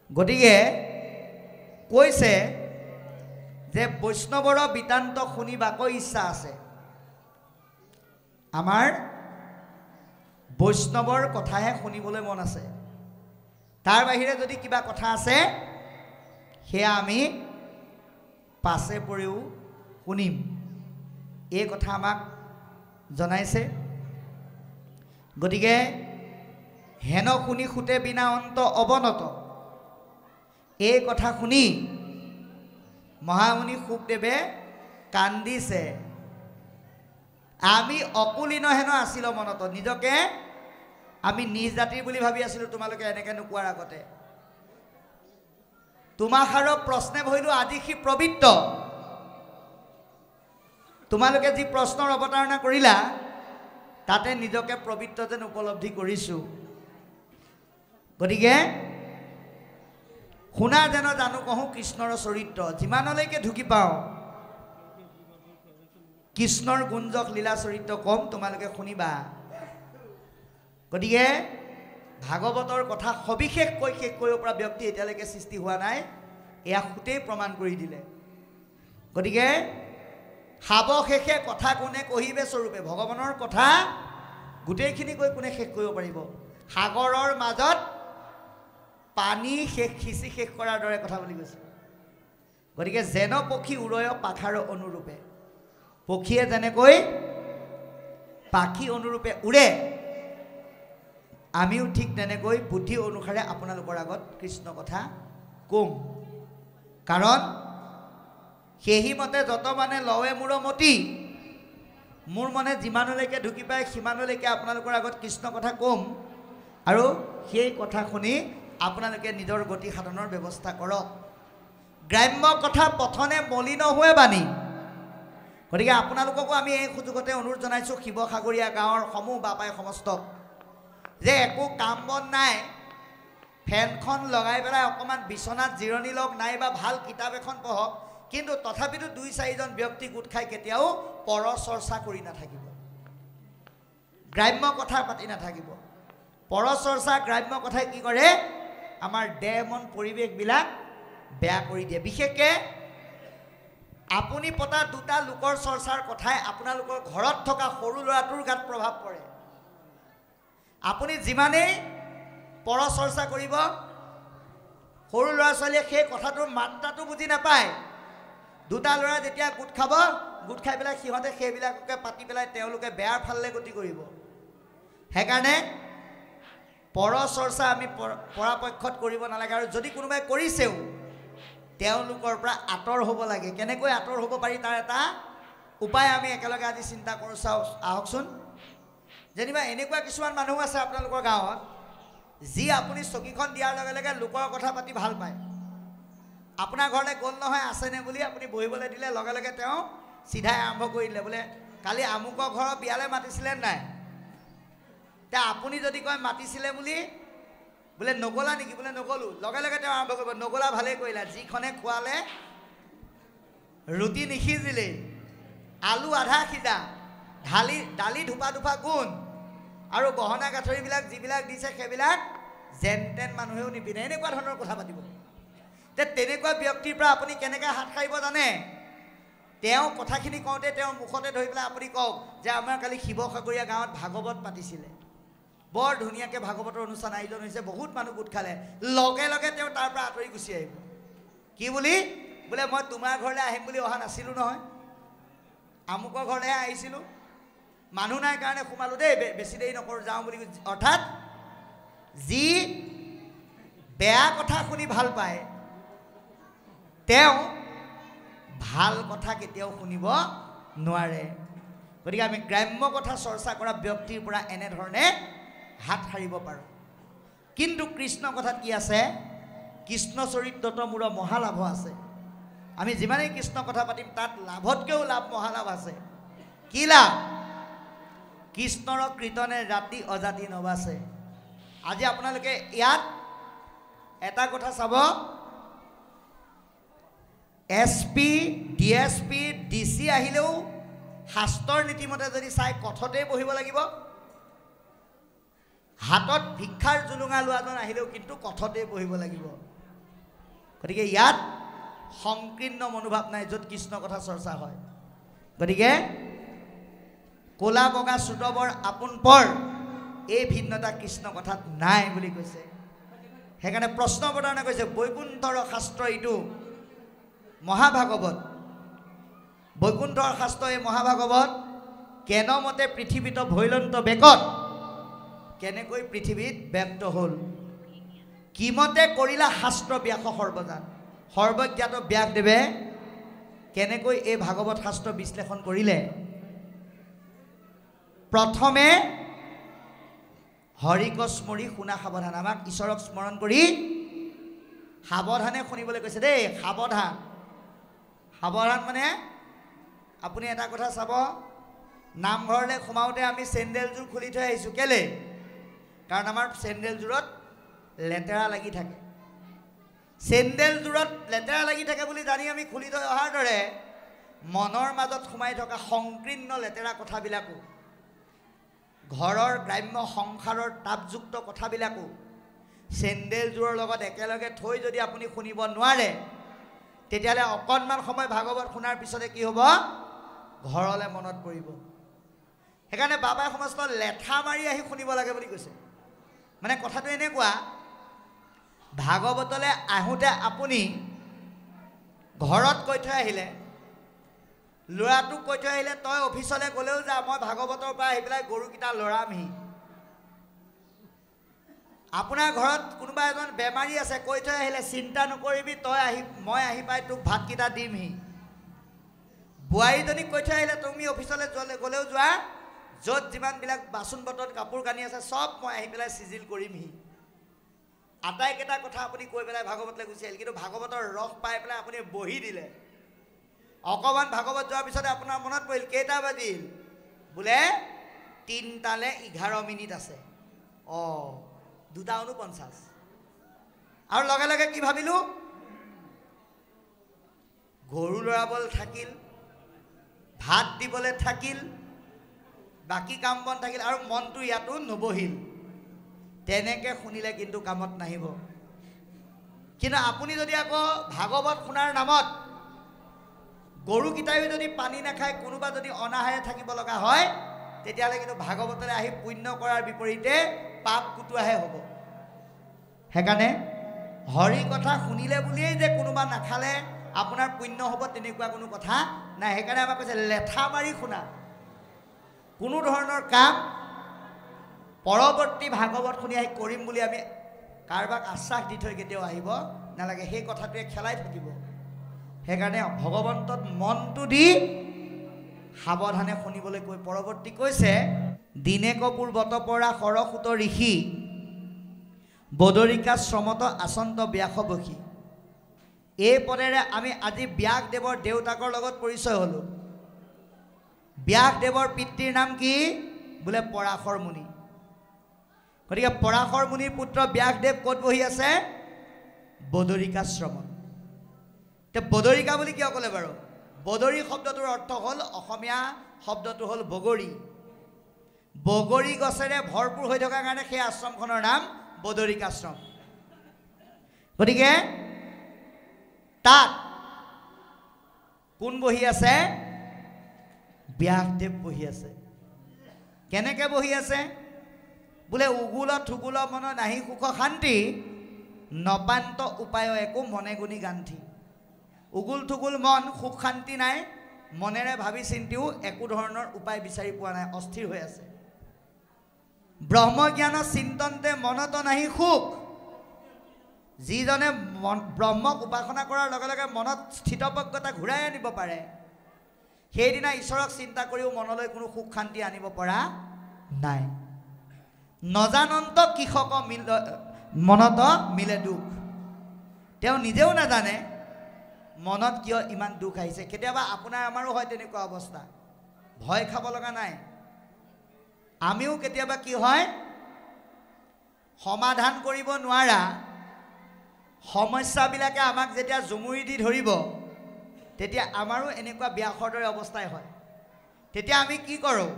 গতিকে কৈছে যে বৈষ্ণৱৰ বিতান্ত শুনিবাকৈ ইচ্ছা আছে। আমাৰ বৈষ্ণৱৰ কথাহে শুনিবলৈ মন আছে, তাৰ বাহিৰে যদি কিবা কথা আছে সেয়া আমি পাছে পৰিও শুনিম। এই কথা আমাক জনাইছে। গতিকে হেন শুনি সুতে বিনা অন্ত অৱনত। এই কথা শুনি মহামুনি শুকদেৱে কান্দিছে। আমি অকুলীন হেনো আছিলোঁ মনত, নিজকে আমি নিজ জাতিৰ বুলি ভাবি আছিলোঁ। তোমালোকে এনেকৈ নোকোৱাৰ আগতে তোমাষাৰ প্ৰশ্নে ভৰিলোঁ আজি সি প্ৰবৃত্ত। তোমালোকে যি প্ৰশ্নৰ অৱতাৰণা কৰিলা তাতে নিজকে প্ৰবৃত্ত যেন উপলব্ধি কৰিছোঁ। গতিকে শুনা যেন জানো কহোঁ কৃষ্ণৰ চৰিত্ৰ, যিমানলৈকে ঢুকি পাওঁ কৃষ্ণৰ গুঞ্জক লীলা চৰিত্ৰ কম, তোমালোকে শুনিবা। গতিকে ভাগৱতৰ কথা সবিশেষকৈ শেষ কৰিব পৰা ব্যক্তি এতিয়ালৈকে সৃষ্টি হোৱা নাই, এয়া সুতেই প্ৰমাণ কৰি দিলে। গতিকে সাৱশেষে কথা কোনে কহিবে স্বৰূপে, ভগৱানৰ কথা গোটেইখিনি কৈ কোনে শেষ কৰিব পাৰিব? সাগৰৰ মাজত পানী সিঁচি শেষ কৰাৰ দৰে কথা বুলি কৈছে। গতিকে যেন পক্ষী উৰয় পাখাৰ অনুৰূপে, পক্ষীয়ে যেনেকৈ পাখি অনুৰূপে উৰে, আমিও ঠিক তেনেকৈ বুদ্ধি অনুসাৰে আপোনালোকৰ আগত কৃষ্ণ কথা কম। কাৰণ সেই মতে যত মানে লৱে মোৰ মতি, মোৰ মনে যিমানলৈকে ঢুকি পায় সিমানলৈকে আপোনালোকৰ আগত কৃষ্ণ কথা কম। আৰু সেই কথা শুনি আপোনালোকে নিজৰ গতি সাধনৰ ব্যৱস্থা কৰক। গ্ৰাম্য কথা পথনে মলিন হোৱে বাণী। গতিকে আপোনালোককো আমি এই সুযোগতে অনুৰোধ জনাইছোঁ, শিৱসাগৰীয়া গাঁৱৰ সমূহ বাপাই সমস্তক, যে একো কাম বন নাই, ফেনখন লগাই পেলাই অকণমান বিচনাত জিৰণি লওক, নাইবা ভাল কিতাপ এখন পঢ়ক, কিন্তু তথাপিতো 2-4জন ব্যক্তি গোট খাই কেতিয়াও পৰ চৰ্চা কৰি নাথাকিব, গ্ৰাম্য কথা পাতি নাথাকিব। পৰ চৰ্চা গ্ৰাম্য কথাই কি কৰে? আমাৰ দেহ মন পৰিৱেশবিলাক বেয়া কৰি দিয়ে। বিশেষকৈ আপুনি পতা দুটা লোকৰ চৰ্চাৰ কথাই আপোনালোকৰ ঘৰত থকা সৰু ল'ৰাটোৰ গাত প্ৰভাৱ পৰে। আপুনি যিমানেই পৰ চৰ্চা কৰিব, সৰু ল'ৰা ছোৱালীয়ে সেই কথাটোৰ মাত্ৰাটো বুজি নাপায়। দুটা ল'ৰা যেতিয়া গোট খাব, গোট খাই পেলাই সিহঁতে সেইবিলাককে পাতি পেলাই তেওঁলোকে বেয়াৰ ফাললৈ গতি কৰিব। সেইকাৰণে পৰ চৰ্চা আমি পৰাপক্ষত কৰিব নালাগে। আৰু যদি কোনোবাই কৰিছেও তেওঁলোকৰ পৰা আঁতৰ হ'ব লাগে। কেনেকৈ আঁতৰ হ'ব পাৰি তাৰ এটা উপায় আমি একেলগে আজি চিন্তা কৰোঁ। চাওঁ আহকচোন। যেনিবা এনেকুৱা কিছুমান মানুহ আছে আপোনালোকৰ গাঁৱত, যি আপুনি চকীখন দিয়াৰ লগে লগে লোকৰ কথা পাতি ভাল পায়। আপোনাৰ ঘৰলৈ গ'ল নহয় আছেনে বুলি আপুনি বহিবলৈ দিলে, লগে লগে তেওঁ চিধাই আৰম্ভ কৰি দিলে, বোলে কালি আমুকৰ ঘৰৰ বিয়ালৈ মাতিছিলে নাই? এতিয়া আপুনি যদি কয় মাতিছিলে বুলি, বোলে নগ'লা নেকি? বোলে নগ'লোঁ, লগে লগে তেওঁ আৰম্ভ কৰিব, নগ'লা ভালেই কৰিলা, যিখনে খোৱালে ৰুটি নিসিজিলেই, আলু আধা সিজা, দালি ধোপা ধোপা গুণ, আৰু গহনা গাঁঠৰিবিলাক যিবিলাক দিছে সেইবিলাক যেন তেন মানুহেও নিপিন্ধে, এনেকুৱা ধৰণৰ কথা পাতিব। তেনেকুৱা ব্যক্তিৰ পৰা আপুনি কেনেকৈ হাত সাৰিব জানে? তেওঁ কথাখিনি কওঁতে তেওঁৰ মুখতে ধৰি পেলাই আপুনি কওক যে আমাৰ কালি শিৱসাগৰীয়া গাঁৱত ভাগৱত পাতিছিলে, বৰ ধুনীয়াকৈ ভাগৱতৰ অনুষ্ঠান আয়োজন হৈছে, বহুত মানুহ গোট খালে। লগে লগে তেওঁ তাৰ পৰা আঁতৰি গুচি আহিব। কি বুলি? বোলে মই তোমাৰ ঘৰলৈ আহিম বুলি অহা নাছিলোঁ নহয়, আমুকৰ ঘৰলৈহে আহিছিলোঁ, মানুহ নাই কাৰণে সোমালোঁ দেই, বেছি দেৰি নকৰোঁ, যাওঁ বুলি। অৰ্থাৎ যি বেয়া কথা শুনি ভাল পায় তেওঁ ভাল কথা কেতিয়াও শুনিব নোৱাৰে। গতিকে আমি গ্ৰাম্য কথা চৰ্চা কৰা ব্যক্তিৰ পৰা এনেধৰণে হাত সাৰিব পাৰোঁ। কিন্তু কৃষ্ণ কথাত কি আছে? কৃষ্ণ চৰিত্ৰত মোৰ মহালাভ আছে। আমি যিমানেই কৃষ্ণ কথা পাতিম তাত লাভতকৈও লাভ, মহালাভ আছে। কি লাভ? কৃষ্ণৰ কীৰ্তনে জাতি অজাতি নবাছে। আজি আপোনালোকে ইয়াত এটা কথা চাব, SP, DSP, DC আহিলেও শাস্ত্ৰৰ নীতিমতে যদি চাই কথতেই বহিব লাগিব। হাতত ভিক্ষাৰ জুলুঙা লোৱাজন আহিলেও কিন্তু কথতেই বহিব লাগিব। গতিকে ইয়াত সংকীৰ্ণ মনোভাৱ নাই য'ত কৃষ্ণ কথা চৰ্চা হয়। গতিকে ক'লা বগা চুতবৰ আপোন পৰ, এই ভিন্নতা কৃষ্ণ কথাত নাই বুলি কৈছে। সেইকাৰণে প্ৰশ্ন অৱতাৰণা কৰিছে, বৈকুণ্ঠৰ শাস্ত্ৰ এইটো মহাভাগৱত, বৈকুণ্ঠৰ শাস্ত্ৰ এই মহাভাগৱত, কেনমতে পৃথিৱীত ভৈলন্ত বেকত কেনেকৈ পৃথিৱীত ব্যক্ত হ'ল কিমতে কৰিলা শাস্ত্ৰ ব্যাস সৰ্বজান সৰ্বজ্ঞাত ব্যাসদেৱে কেনেকৈ এই ভাগৱত শাস্ত্ৰ বিশ্লেষণ কৰিলে প্ৰথমে হৰিক স্মৰি শুনা সাৱধান আমাক ঈশ্বৰক স্মৰণ কৰি সাৱধানে শুনিবলৈ কৈছে দেই সাৱধান সাৱধান মানে আপুনি এটা কথা চাব নামঘৰলৈ সোমাওঁতে আমি চেণ্ডেলযোৰ খুলি থৈ আহিছোঁ কেলে কাৰণ আমাৰ চেণ্ডেলযোৰত লেতেৰা লাগি থাকে চেণ্ডেলযোৰত লেতেৰা লাগি থাকে বুলি জানি আমি খুলি থৈ অহাৰ দৰে মনৰ মাজত সোমাই থকা সংকীৰ্ণ লেতেৰা কথাবিলাকো ঘৰৰ গ্ৰাম্য সংসাৰৰ তাপযুক্ত কথাবিলাকো চেণ্ডেলযোৰৰ লগত একেলগে থৈ যদি আপুনি শুনিব নোৱাৰে তেতিয়াহ'লে অকণমান সময় ভাগৱত শুনাৰ পিছতে কি হ'ব ঘৰলৈ মনত পৰিব সেইকাৰণে বাবাই সমস্ত লেঠা মাৰি আহি শুনিব লাগে বুলি কৈছে মানে কথাটো এনেকুৱা ভাগৱতলৈ আহোঁতে আপুনি ঘৰত কৈ থৈ আহিলে ল'ৰাটোক কৈ থৈ আহিলে তই অফিচলৈ গ'লেও যা মই ভাগৱতৰ পৰা আহি পেলাই গৰুকেইটা লৰামহি আপোনাৰ ঘৰত কোনোবা এজন বেমাৰী আছে কৈ থৈ আহিলে চিন্তা নকৰিবি তই মই আহি পাই তোক ভাতকেইটা দিমহি বোৱাৰীজনীক কৈ থৈ আহিলে তুমি অফিচলৈ গ'লেও যোৱা য'ত যিমানবিলাক বাচন বৰ্তন কাপোৰ কানি আছে চব মই আহি পেলাই চিজিল কৰিমহি আটাইকেইটা কথা আপুনি কৈ পেলাই ভাগৱতলৈ গুচি আহিল কিন্তু ভাগৱতৰ ৰস পাই পেলাই আপুনি বহি দিলে অকণমান ভাগৱত যোৱাৰ পিছতে আপোনাৰ মনত পৰিল কেইটা বাজিল বোলে 3টালৈ 11 মিনিট আছে 2:49 আৰু লগে লগে কি ভাবিলোঁ গৰু লৰাবলৈ থাকিল ভাত দিবলৈ থাকিল বাকী কাম বন থাকিল আৰু মনটো ইয়াতো নবহিল তেনেকৈ শুনিলে কিন্তু কামত নাহিব কিন্তু আপুনি যদি আকৌ ভাগৱত শুনাৰ নামত গৰুকেইটাইও যদি পানী নাখায় কোনোবা যদি অনাহাৰে থাকিব লগা হয় তেতিয়াহ'লে কিন্তু ভাগৱতলৈ আহি পুণ্য কৰাৰ বিপৰীতে পাপ কুটুৱাহে হ'ব সেইকাৰণে হৰি কথা শুনিলে বুলিয়েই যে কোনোবা নাখালে আপোনাৰ পুণ্য হ'ব তেনেকুৱা কোনো কথা নাই সেইকাৰণে আমাক কৈছে লেঠা মাৰি শুনা কোনো ধৰণৰ কাম পৰৱৰ্তী ভাগৱত শুনি আহি কৰিম বুলি আমি কাৰোবাক আশ্বাস দি থৈ কেতিয়াও আহিব নালাগে সেই কথাটোৱে খেলাই থাকিব সেইকাৰণে ভগৱন্তত মনটো দি সাৱধানে শুনিবলৈ কৈ পৰৱৰ্তী কৈছে দিনে কপুৰ বতপৰা সৰসুত ঋষি বদৰিকা শ্ৰমত আচন্ত ব্যাসবসী এই পদেৰে আমি আজি ব্যাসদেৱৰ দেউতাকৰ লগত পৰিচয় হ'লোঁ ব্যাসদেৱৰ পিতৃৰ নাম কি বোলে পৰাশৰ মুনি গতিকে পৰাশৰ মুনিৰ পুত্ৰ ব্যাসদেৱ ক'ত বহি আছে বদৰিকাশ্ৰমত এতিয়া বদৰিকা বুলি কিয় ক'লে বাৰু বদৰী শব্দটোৰ অৰ্থ হ'ল অসমীয়া শব্দটো হ'ল বগৰী বগৰী গছেৰে ভৰপূৰ হৈ থকাৰ কাৰণে সেই আশ্ৰমখনৰ নাম বদৰিকাশ্ৰম গতিকে তাত কোন বহি আছে ব্যাসদেৱ বহি আছে কেনেকৈ বহি আছে বোলে উগুল থুগুল মন নাহি সুখ শান্তি নপান্ত উপায় একো মনে গুণি গান্ধী উগুল থুগুল মন সুখ শান্তি নাই মনেৰে ভাবি চিন্তিও একো ধৰণৰ উপায় বিচাৰি পোৱা নাই অস্থিৰ হৈ আছে ব্ৰহ্মজ্ঞান চিন্তনতে মনত নাহি সুখ যিজনে ব্ৰহ্মক উপাসনা কৰাৰ লগে লগে মনত স্থিতপ্ৰজ্ঞতা ঘূৰাই আনিব পাৰে সেইদিনা ঈশ্বৰক চিন্তা কৰিও মনলৈ কোনো সুখ শান্তি আনিব পৰা নাই নজানন্ত কৃষক মনত মিলে দুখ তেওঁ নিজেও নাজানে মনত কিয় ইমান দুখ আহিছে কেতিয়াবা আপোনাৰ আমাৰো হয় তেনেকুৱা অৱস্থা ভয় খাব লগা নাই আমিও কেতিয়াবা কি হয় সমাধান কৰিব নোৱাৰা সমস্যাবিলাকে আমাক যেতিয়া জুমুৰি দি ধৰিব তেতিয়া আমাৰো এনেকুৱা ব্যাসৰ দৰে অৱস্থাই হয় তেতিয়া আমি কি কৰোঁ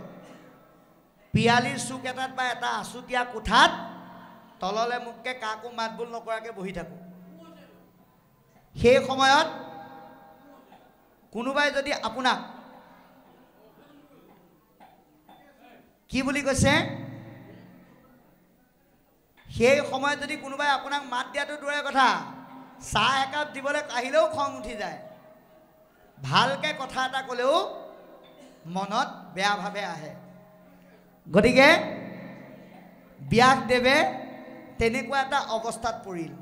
পিয়ালিৰ চুক এটাত বা এটা আচুতীয়া কোঠাত তললৈ মুখকে কাকো মাতবোল নকৰাকৈ বহি থাকোঁ সেই সময়ত কোনোবাই যদি আপোনাক কি বুলি কৈছে সেই সময়ত যদি কোনোবাই আপোনাক মাত দিয়াটো দূৰৰে কথা চাহ একাপ দিবলৈ আহিলেও খং উঠি যায় ভালকৈ কথা এটা ক'লেও মনত বেয়া ভাৱে আহে গতিকে ব্যাসদেৱে তেনেকুৱা এটা অৱস্থাত পৰিল।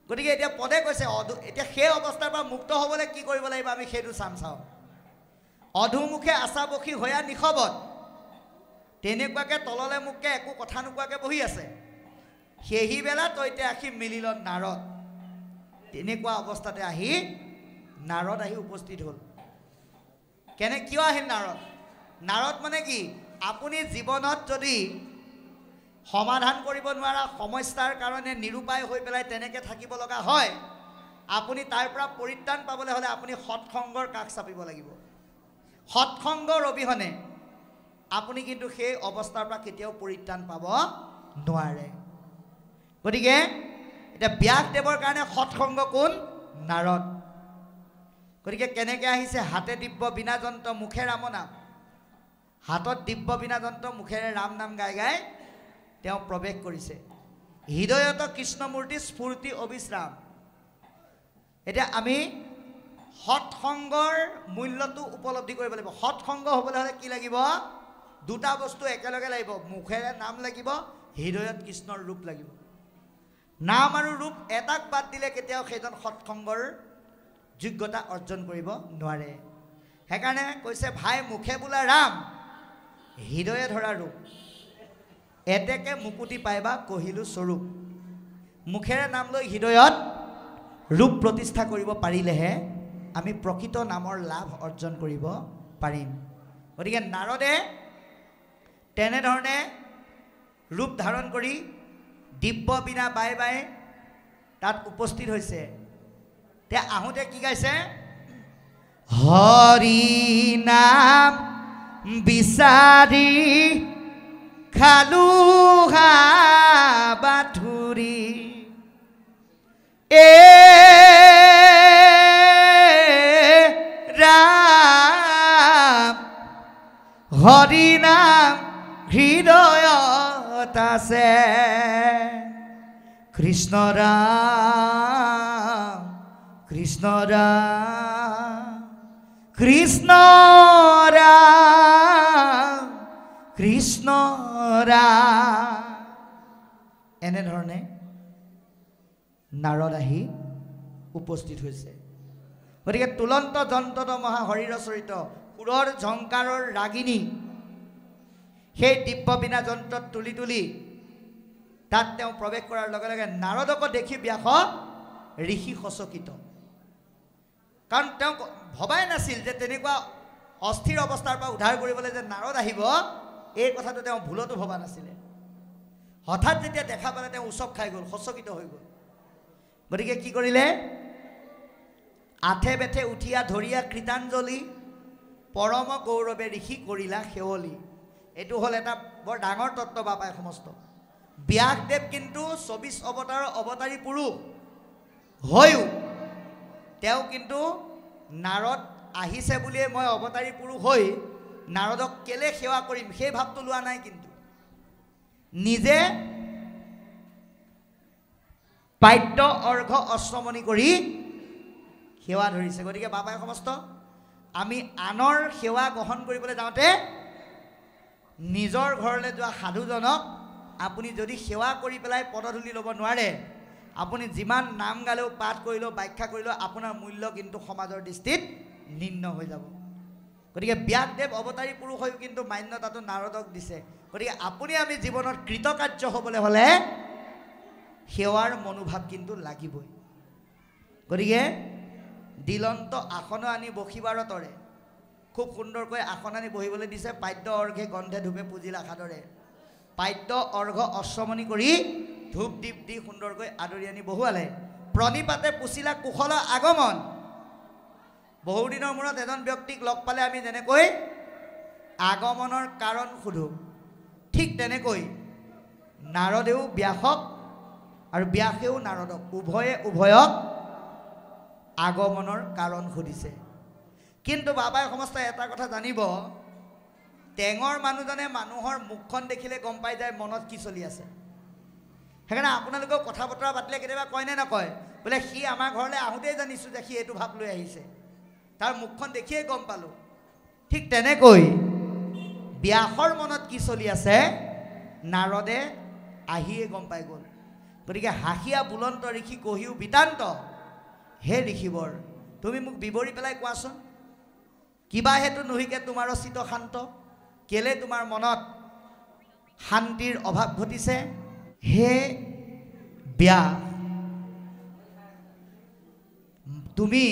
গতিকে এতিয়া পদে কৈছে এতিয়া সেই অৱস্থাৰ পৰা মুক্ত হ'বলৈ কি কৰিব লাগিব আমি সেইটো চাওঁ। অধুমুখে আশাবসী হৈয়া নিশবত, তেনেকুৱাকৈ তললৈ মুখকে একো কথা নোকোৱাকৈ বহি আছে। সেই বেলা তইতে আহি মিলিল নাৰদ। তেনেকুৱা অৱস্থাতে আহি নাৰদ আহি উপস্থিত হ'ল। কিয় আহিল নাৰদ? নাৰদ মানে কি, আপুনি জীৱনত যদি সমাধান কৰিব নোৱাৰা সমস্যাৰ কাৰণে নিৰুপায় হৈ পেলাই তেনেকৈ থাকিব লগা হয়, আপুনি তাৰ পৰা পৰিত্ৰাণ পাবলৈ হ'লে আপুনি সৎসংগৰ কাষ চাপিব লাগিব। সৎসংগৰ অবিহনে আপুনি কিন্তু সেই অৱস্থাৰ পৰা কেতিয়াও পৰিত্ৰাণ পাব নোৱাৰে। গতিকে এতিয়া ব্যাসদেৱৰ কাৰণে সৎসংগ কোন? নাৰদ। গতিকে কেনেকৈ আহিছে? হাতে দিব্য বীণাযন্ত্ৰ মুখে ৰাম নাম, হাতত দিব্য বীণাযন্ত্ৰ মুখেৰে ৰাম নাম গাই গাই তেওঁ প্ৰৱেশ কৰিছে। হৃদয়ত কৃষ্ণমূৰ্তি স্ফূৰ্তি অবিশ্ৰাম। এতিয়া আমি সৎসংগৰ মূল্যটো উপলব্ধি কৰিব লাগিব। সৎসংগ হ'বলৈ হ'লে কি লাগিব? দুটা বস্তু একেলগে লাগিব। মুখেৰে নাম লাগিব, হৃদয়ত কৃষ্ণৰ ৰূপ লাগিব। নাম আৰু ৰূপ এটাক বাদ দিলে কেতিয়াও সেইজন সৎসংগৰ যোগ্যতা অৰ্জন কৰিব নোৱাৰে। সেইকাৰণে কৈছে ভাই মুখে বোলা ৰাম, হৃদয়ে ধৰা ৰূপ, এতেকে মুকুতি পাইবা কহিলো স্বৰূপ। মুখেৰে নাম লৈ হৃদয়ত ৰূপ প্ৰতিষ্ঠা কৰিব পাৰিলেহে আমি প্ৰকৃত নামৰ লাভ অৰ্জন কৰিব পাৰিম। গতিকে নাৰদে তেনেধৰণে ৰূপ ধাৰণ কৰি দিব্য বীণা বাই বাই তাত উপস্থিত হৈছে। তে আহোঁতে কি গাইছে? হৰি নাম বিচাৰি খালো বাথুৰি, ৰাম হৰি নাম হৃদয়ত আছে, কৃষ্ণ ৰাম কৃষ্ণ ৰাম কৃষ্ণ ৰাম কৃষ্ণ ৰাম। এনেধৰণে নাৰদ আহি উপস্থিত হৈছে। গতিকে তুলন্ত যন্ত্ৰত মহা হৰিৰ চৰিত, সুৰৰ ঝংকাৰৰ ৰাগিনী সেই দিব্য বীণা যন্ত্ৰত তুলি তুলি তাত তেওঁ প্ৰৱেশ কৰাৰ লগে লগে নাৰদকো দেখি ব্যাস ঋষি সচকিত। কাৰণ তেওঁ ভবাই নাছিল যে তেনেকুৱা অস্থিৰ অৱস্থাৰ পৰা উদ্ধাৰ কৰিবলৈ যে নাৰদ আহিব, এই কথাটো তেওঁ ভুলতো ভবা নাছিলে। হঠাৎ যেতিয়া দেখা পালে তেওঁ উচপ খাই গ'ল, সচকিত হৈ গ'ল। গতিকে কি কৰিলে? আঠে বেঠে উঠিয়া ধৰিয়া কৃতাঞ্জলি, পৰম গৌৰৱে ঋষি কৰিলা সেৱলি। এইটো হ'ল এটা বৰ ডাঙৰ তত্ত্ব বাপাই সমস্ত। ব্যাসদেৱ কিন্তু 24 অৱতাৰৰ অৱতাৰী পুৰুষ হৈও তেওঁ কিন্তু নাৰদ আহিছে বুলিয়ে মই অৱতাৰী পুৰুষ হৈ নাৰদক কেলে সেৱা কৰিম সেই ভাৱটো লোৱা নাই। কিন্তু নিজে পাদ্য অৰ্ঘ অশ্ৰমণি কৰি সেৱা ধৰিছে। গতিকে বাবাই সমস্ত আমি আনৰ সেৱা গ্ৰহণ কৰিবলৈ যাওঁতে নিজৰ ঘৰলৈ যোৱা সাধুজনক আপুনি যদি সেৱা কৰি পেলাই পদধূলি ল'ব নোৱাৰে, আপুনি যিমান নাম গালেও পাঠ কৰিলেও ব্যাখ্যা কৰিলেও আপোনাৰ মূল্য কিন্তু সমাজৰ দৃষ্টিত নিম্ন হৈ যাব। গতিকে ব্যাসদেৱ অৱতাৰী পুৰুষ হৈও কিন্তু মান্যতাটো নাৰদক দিছে। গতিকে আপুনি আমি জীৱনত কৃতকাৰ্য হ'বলৈ হ'লে সেৱাৰ মনোভাৱ কিন্তু লাগিবই। গতিকে দিলন্ত আসন আনি বহিবাৰ তৰে, খুব সুন্দৰকৈ আসন আনি বহিবলৈ দিছে। পাদ্য অৰ্ঘে গন্ধে ধূপে পুজিল আশাদৰে, পাদ্য অৰ্ঘ অশ্ৰমণি কৰি ধূপ দীপ দি সুন্দৰকৈ আদৰি আনি বহুৱালে। প্ৰণিপাতে পুছিলা কুশল আগমন। বহুদিনৰ মূৰত এজন ব্যক্তিক লগ পালে আমি যেনেকৈ আগমনৰ কাৰণ সোধোঁ, ঠিক তেনেকৈ নাৰদেও ব্যাসক আৰু ব্যাসেও নাৰদক উভয়ে উভয়ক আগমনৰ কাৰণ সুধিছে। কিন্তু বাবাই সমস্ত এটা কথা জানিব, টেঙৰ মানুহজনে মানুহৰ মুখখন দেখিলে গম পাই যায় মনত কি চলি আছে। সেইকাৰণে আপোনালোকেও কথা বতৰা পাতিলে কেতিয়াবা কয়নে নকয়, বোলে সি আমাৰ ঘৰলৈ আহোঁতেই জানিছোঁ যে সি এইটো ভাৱ লৈ আহিছে, তাৰ মুখখন দেখিয়ে গম পালোঁ। ঠিক তেনেকৈ ব্যাসৰ মনত কি চলি আছে নাৰদে আহিয়ে গম পাই গ'ল। গতিকে হাঁহিয়া বুলন্ত ঋষি কহিও বিতান্ত, হে ঋষিবৰ তুমি মোক বিৱৰি পেলাই কোৱাচোন, কিবা হেতু নহিকে তোমাৰ চিত শান্ত, কেলে তোমাৰ মনত শান্তিৰ অভাৱ ঘটিছে? হে ব্যাস, তুমি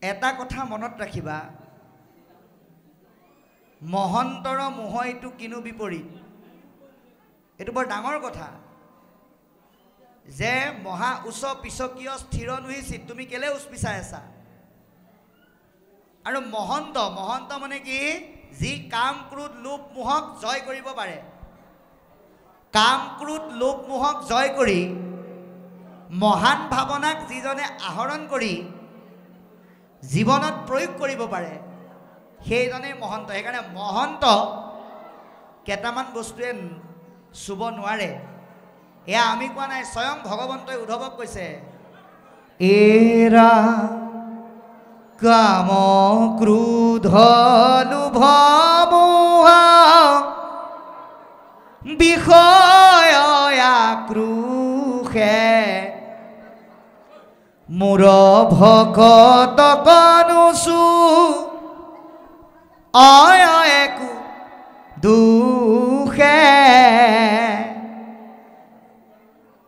এটা কথা মনত ৰাখিবা, মহন্তৰ মোহ এইটো কিনো বিপৰীত। এইটো বৰ ডাঙৰ কথা যে মহা উচ্চ পিছকীয় স্থিৰ নুহিচিত, তুমি কেলে উচ পিছাই আছা? আৰু মহন্ত, মহন্ত মানে কি? যি কাম ক্ৰোধ লোভ মোহক জয় কৰিব পাৰে। কাম ক্ৰোধ লোভ মোহক জয় কৰি মহান ভাৱনাক যিজনে আহৰণ কৰি জীৱনত প্ৰয়োগ কৰিব পাৰে সেইজনেই মহন্ত। সেইকাৰণে মহন্ত কেইটামান বস্তুৱে চুব নোৱাৰে। এয়া আমি কোৱা নাই, স্বয়ং ভগৱন্তই উদ্ধৱক কৈছে, এৰা কাম ক্ৰোধ লোভ মোহ বিষয় আক্ৰোশে মোৰ ভকত কনুচু একো দুখে।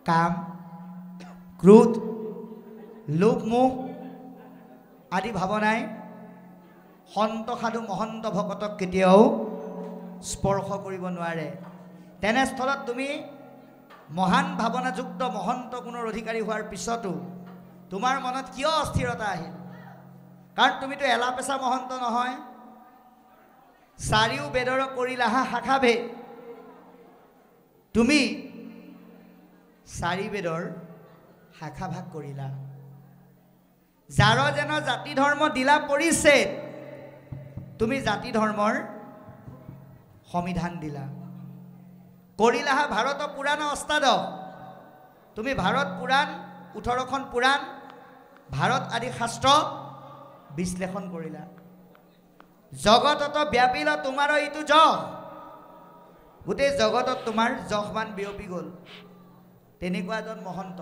কাম ক্ৰোধ লোভ মোহ আদি ভাৱনাই সন্ত সাধু মহন্ত ভকতক কেতিয়াও স্পৰ্শ কৰিব নোৱাৰে। তেনেস্থলত তুমি মহান ভাৱনাযুক্ত মহন্ত গুণৰ অধিকাৰী হোৱাৰ পিছতো তোমাৰ মনত কিয় অস্থিৰতা আহিল? কাৰণ তুমিতো এলাপেচা মহন্ত নহয়। চাৰিও বেদৰ কৰিলাহা শাখা ভেদ, তুমি চাৰি বেদৰ শাখা ভাগ কৰিলা। যাৰ যেন জাতি ধৰ্ম দিলা পৰিছেদ, তুমি জাতি ধৰ্মৰ সমিধান দিলা। কৰিলাহা ভাৰত পুৰাণ অষ্টাদশ, তুমি ভাৰত পুৰাণ 18খন পুৰাণ ভাৰত আদি শাস্ত্ৰ বিশ্লেষণ কৰিলা। জগতত ব্যাপিল তোমাৰ ইটো যশ, গোটেই জগতত তোমাৰ যশমান বিয়পি গ'ল। তেনেকুৱা এজন মহন্ত।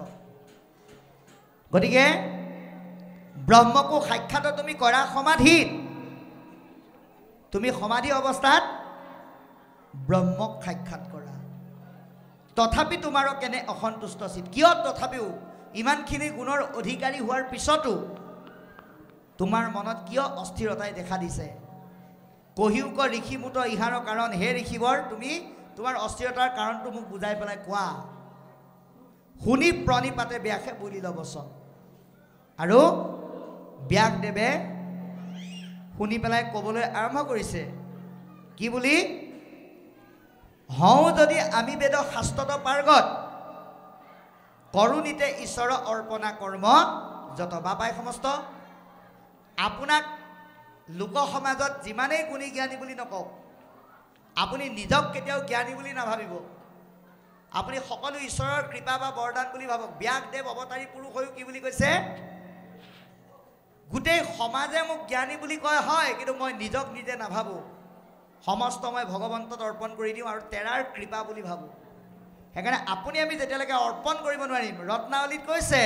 গতিকে ব্ৰহ্মকো সাক্ষাৎ তুমি কৰা সমাধিত, তুমি সমাধি অৱস্থাত ব্ৰহ্মক সাক্ষাৎ কৰা। তথাপি তোমাৰ কেনে অসন্তুষ্ট চিত? কিয় তথাপিও ইমানখিনি গুণৰ অধিকাৰী হোৱাৰ পিছতো তোমাৰ মনত কিয় অস্থিৰতাই দেখা দিছে? কহিও ক ঋষিমুত ইহাৰ কাৰণ, হে ঋষিবৰ তুমি তোমাৰ অস্থিৰতাৰ কাৰণটো মোক বুজাই পেলাই কোৱা। শুনি প্ৰণিপাতে ব্যাসে বুলিল বচন। আৰু ব্যাসদেৱে শুনি পেলাই ক'বলৈ আৰম্ভ কৰিছে, কি বুলি? হওঁ যদি আমি বেদ শাস্ত্ৰত পাৰ্গত, কৰুণীতে ঈশ্বৰ অৰ্পণা কৰ্ম যত। বাপাই সমস্ত আপোনাক লোক সমাজত যিমানেই গুণী জ্ঞানী বুলি নকওক, আপুনি নিজক কেতিয়াও জ্ঞানী বুলি নাভাবিব। আপুনি সকলো ঈশ্বৰৰ কৃপা বা বৰদান বুলি ভাবক। ব্যাসদেৱ অৱতাৰী পুৰুষ হৈও কি বুলি কৈছে? গোটেই সমাজে মোক জ্ঞানী বুলি কয় হয়, কিন্তু মই নিজক নিজে নাভাবোঁ। সমস্ত মই ভগৱন্তত অৰ্পণ কৰি দিওঁ আৰু তেৰাৰ কৃপা বুলি ভাবোঁ। সেইকাৰণে আপুনি আমি যেতিয়ালৈকে অৰ্পণ কৰিব নোৱাৰিম, ৰত্নাৱলীত কৈছে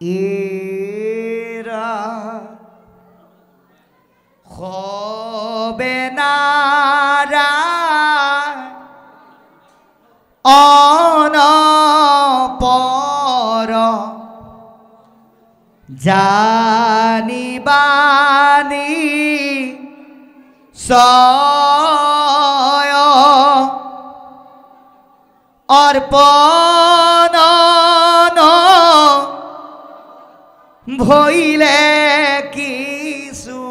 এৰা হবে নাৰা অনপৰ জানিবানি সয় অৰ্পণ ভইলে কিছু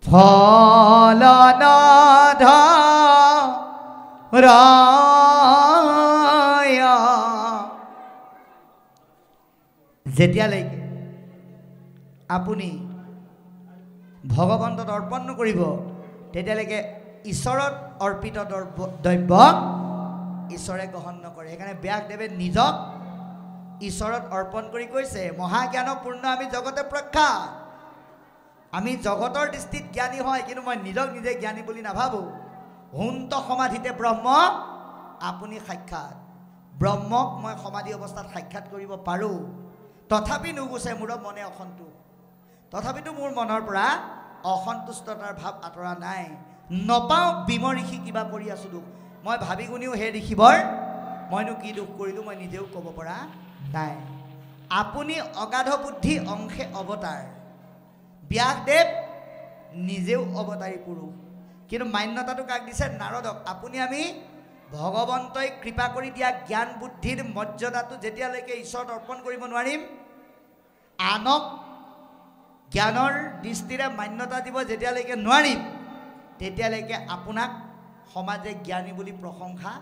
ফল নধৰ। যেতিয়ালৈকে আপুনি ভগৱন্তত অৰ্পণ নকৰিব, তেতিয়ালৈকে ঈশ্বৰত অৰ্পিত দ্ৰব্য ঈশ্বৰে গ্ৰহণ নকৰে। সেইকাৰণে ব্যাসদেৱে নিজক ঈশ্বৰত অৰ্পণ কৰি কৈছে, মহাজ্ঞানপূৰ্ণ আমি জগতে প্ৰখ্যাত। আমি জগতৰ দৃষ্টিত জ্ঞানী হয়, কিন্তু মই নিজক নিজে জ্ঞানী বুলি নাভাবোঁ। হুন্ত সমাধিতে ব্ৰহ্ম আপুনি সাক্ষাৎ। ব্ৰহ্মক মই সমাধি অৱস্থাত সাক্ষাৎ কৰিব পাৰোঁ, তথাপি নুগুচে মোৰ মনে অসন্তোষ। তথাপিতো মোৰ মনৰ পৰা অসন্তুষ্টতাৰ ভাৱ আঁতৰা নাই। নপাওঁ বিম ঋষি কিবা কৰি আছোঁ দুখ। মই ভাবি গুণিও হে ঋষিবৰ মইনো কি দুখ কৰিলোঁ মই নিজেও ক'ব পৰা নাই। আপুনি অগাধ বুদ্ধি অংশে অৱতাৰ, ব্যাসদেৱ নিজেও অৱতাৰী পুৰুষ, কিন্তু মান্যতাটো কাক দিছে? নাৰদক। আপুনি আমি ভগৱন্তই কৃপা কৰি দিয়া জ্ঞান বুদ্ধিৰ মৰ্যাদাটো যেতিয়ালৈকে ঈশ্বৰত অৰ্পণ কৰিব নোৱাৰিম, আনক জ্ঞানৰ দৃষ্টিৰে মান্যতা দিব যেতিয়ালৈকে নোৱাৰিম, তেতিয়ালৈকে আপোনাক সমাজে জ্ঞানী বুলি প্ৰশংসা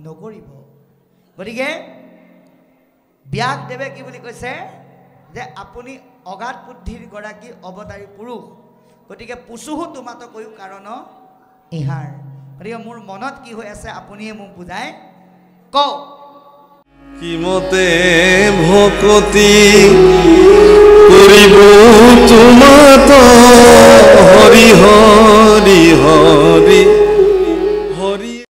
নকৰিব। গতিকে ব্যাসদেৱে কি বুলি কৈছে? যে আপুনি অগাধ বুদ্ধিৰ গৰাকী অৱতাৰী পুৰুষ, গতিকে পুচুহো তোমাতকৈও কাৰণ ইহাৰ। গতিকে মোৰ মনত কি হৈ আছে আপুনিয়ে মোক বুজাই কওক। কিমতে ভকতি কৰিব তোমাত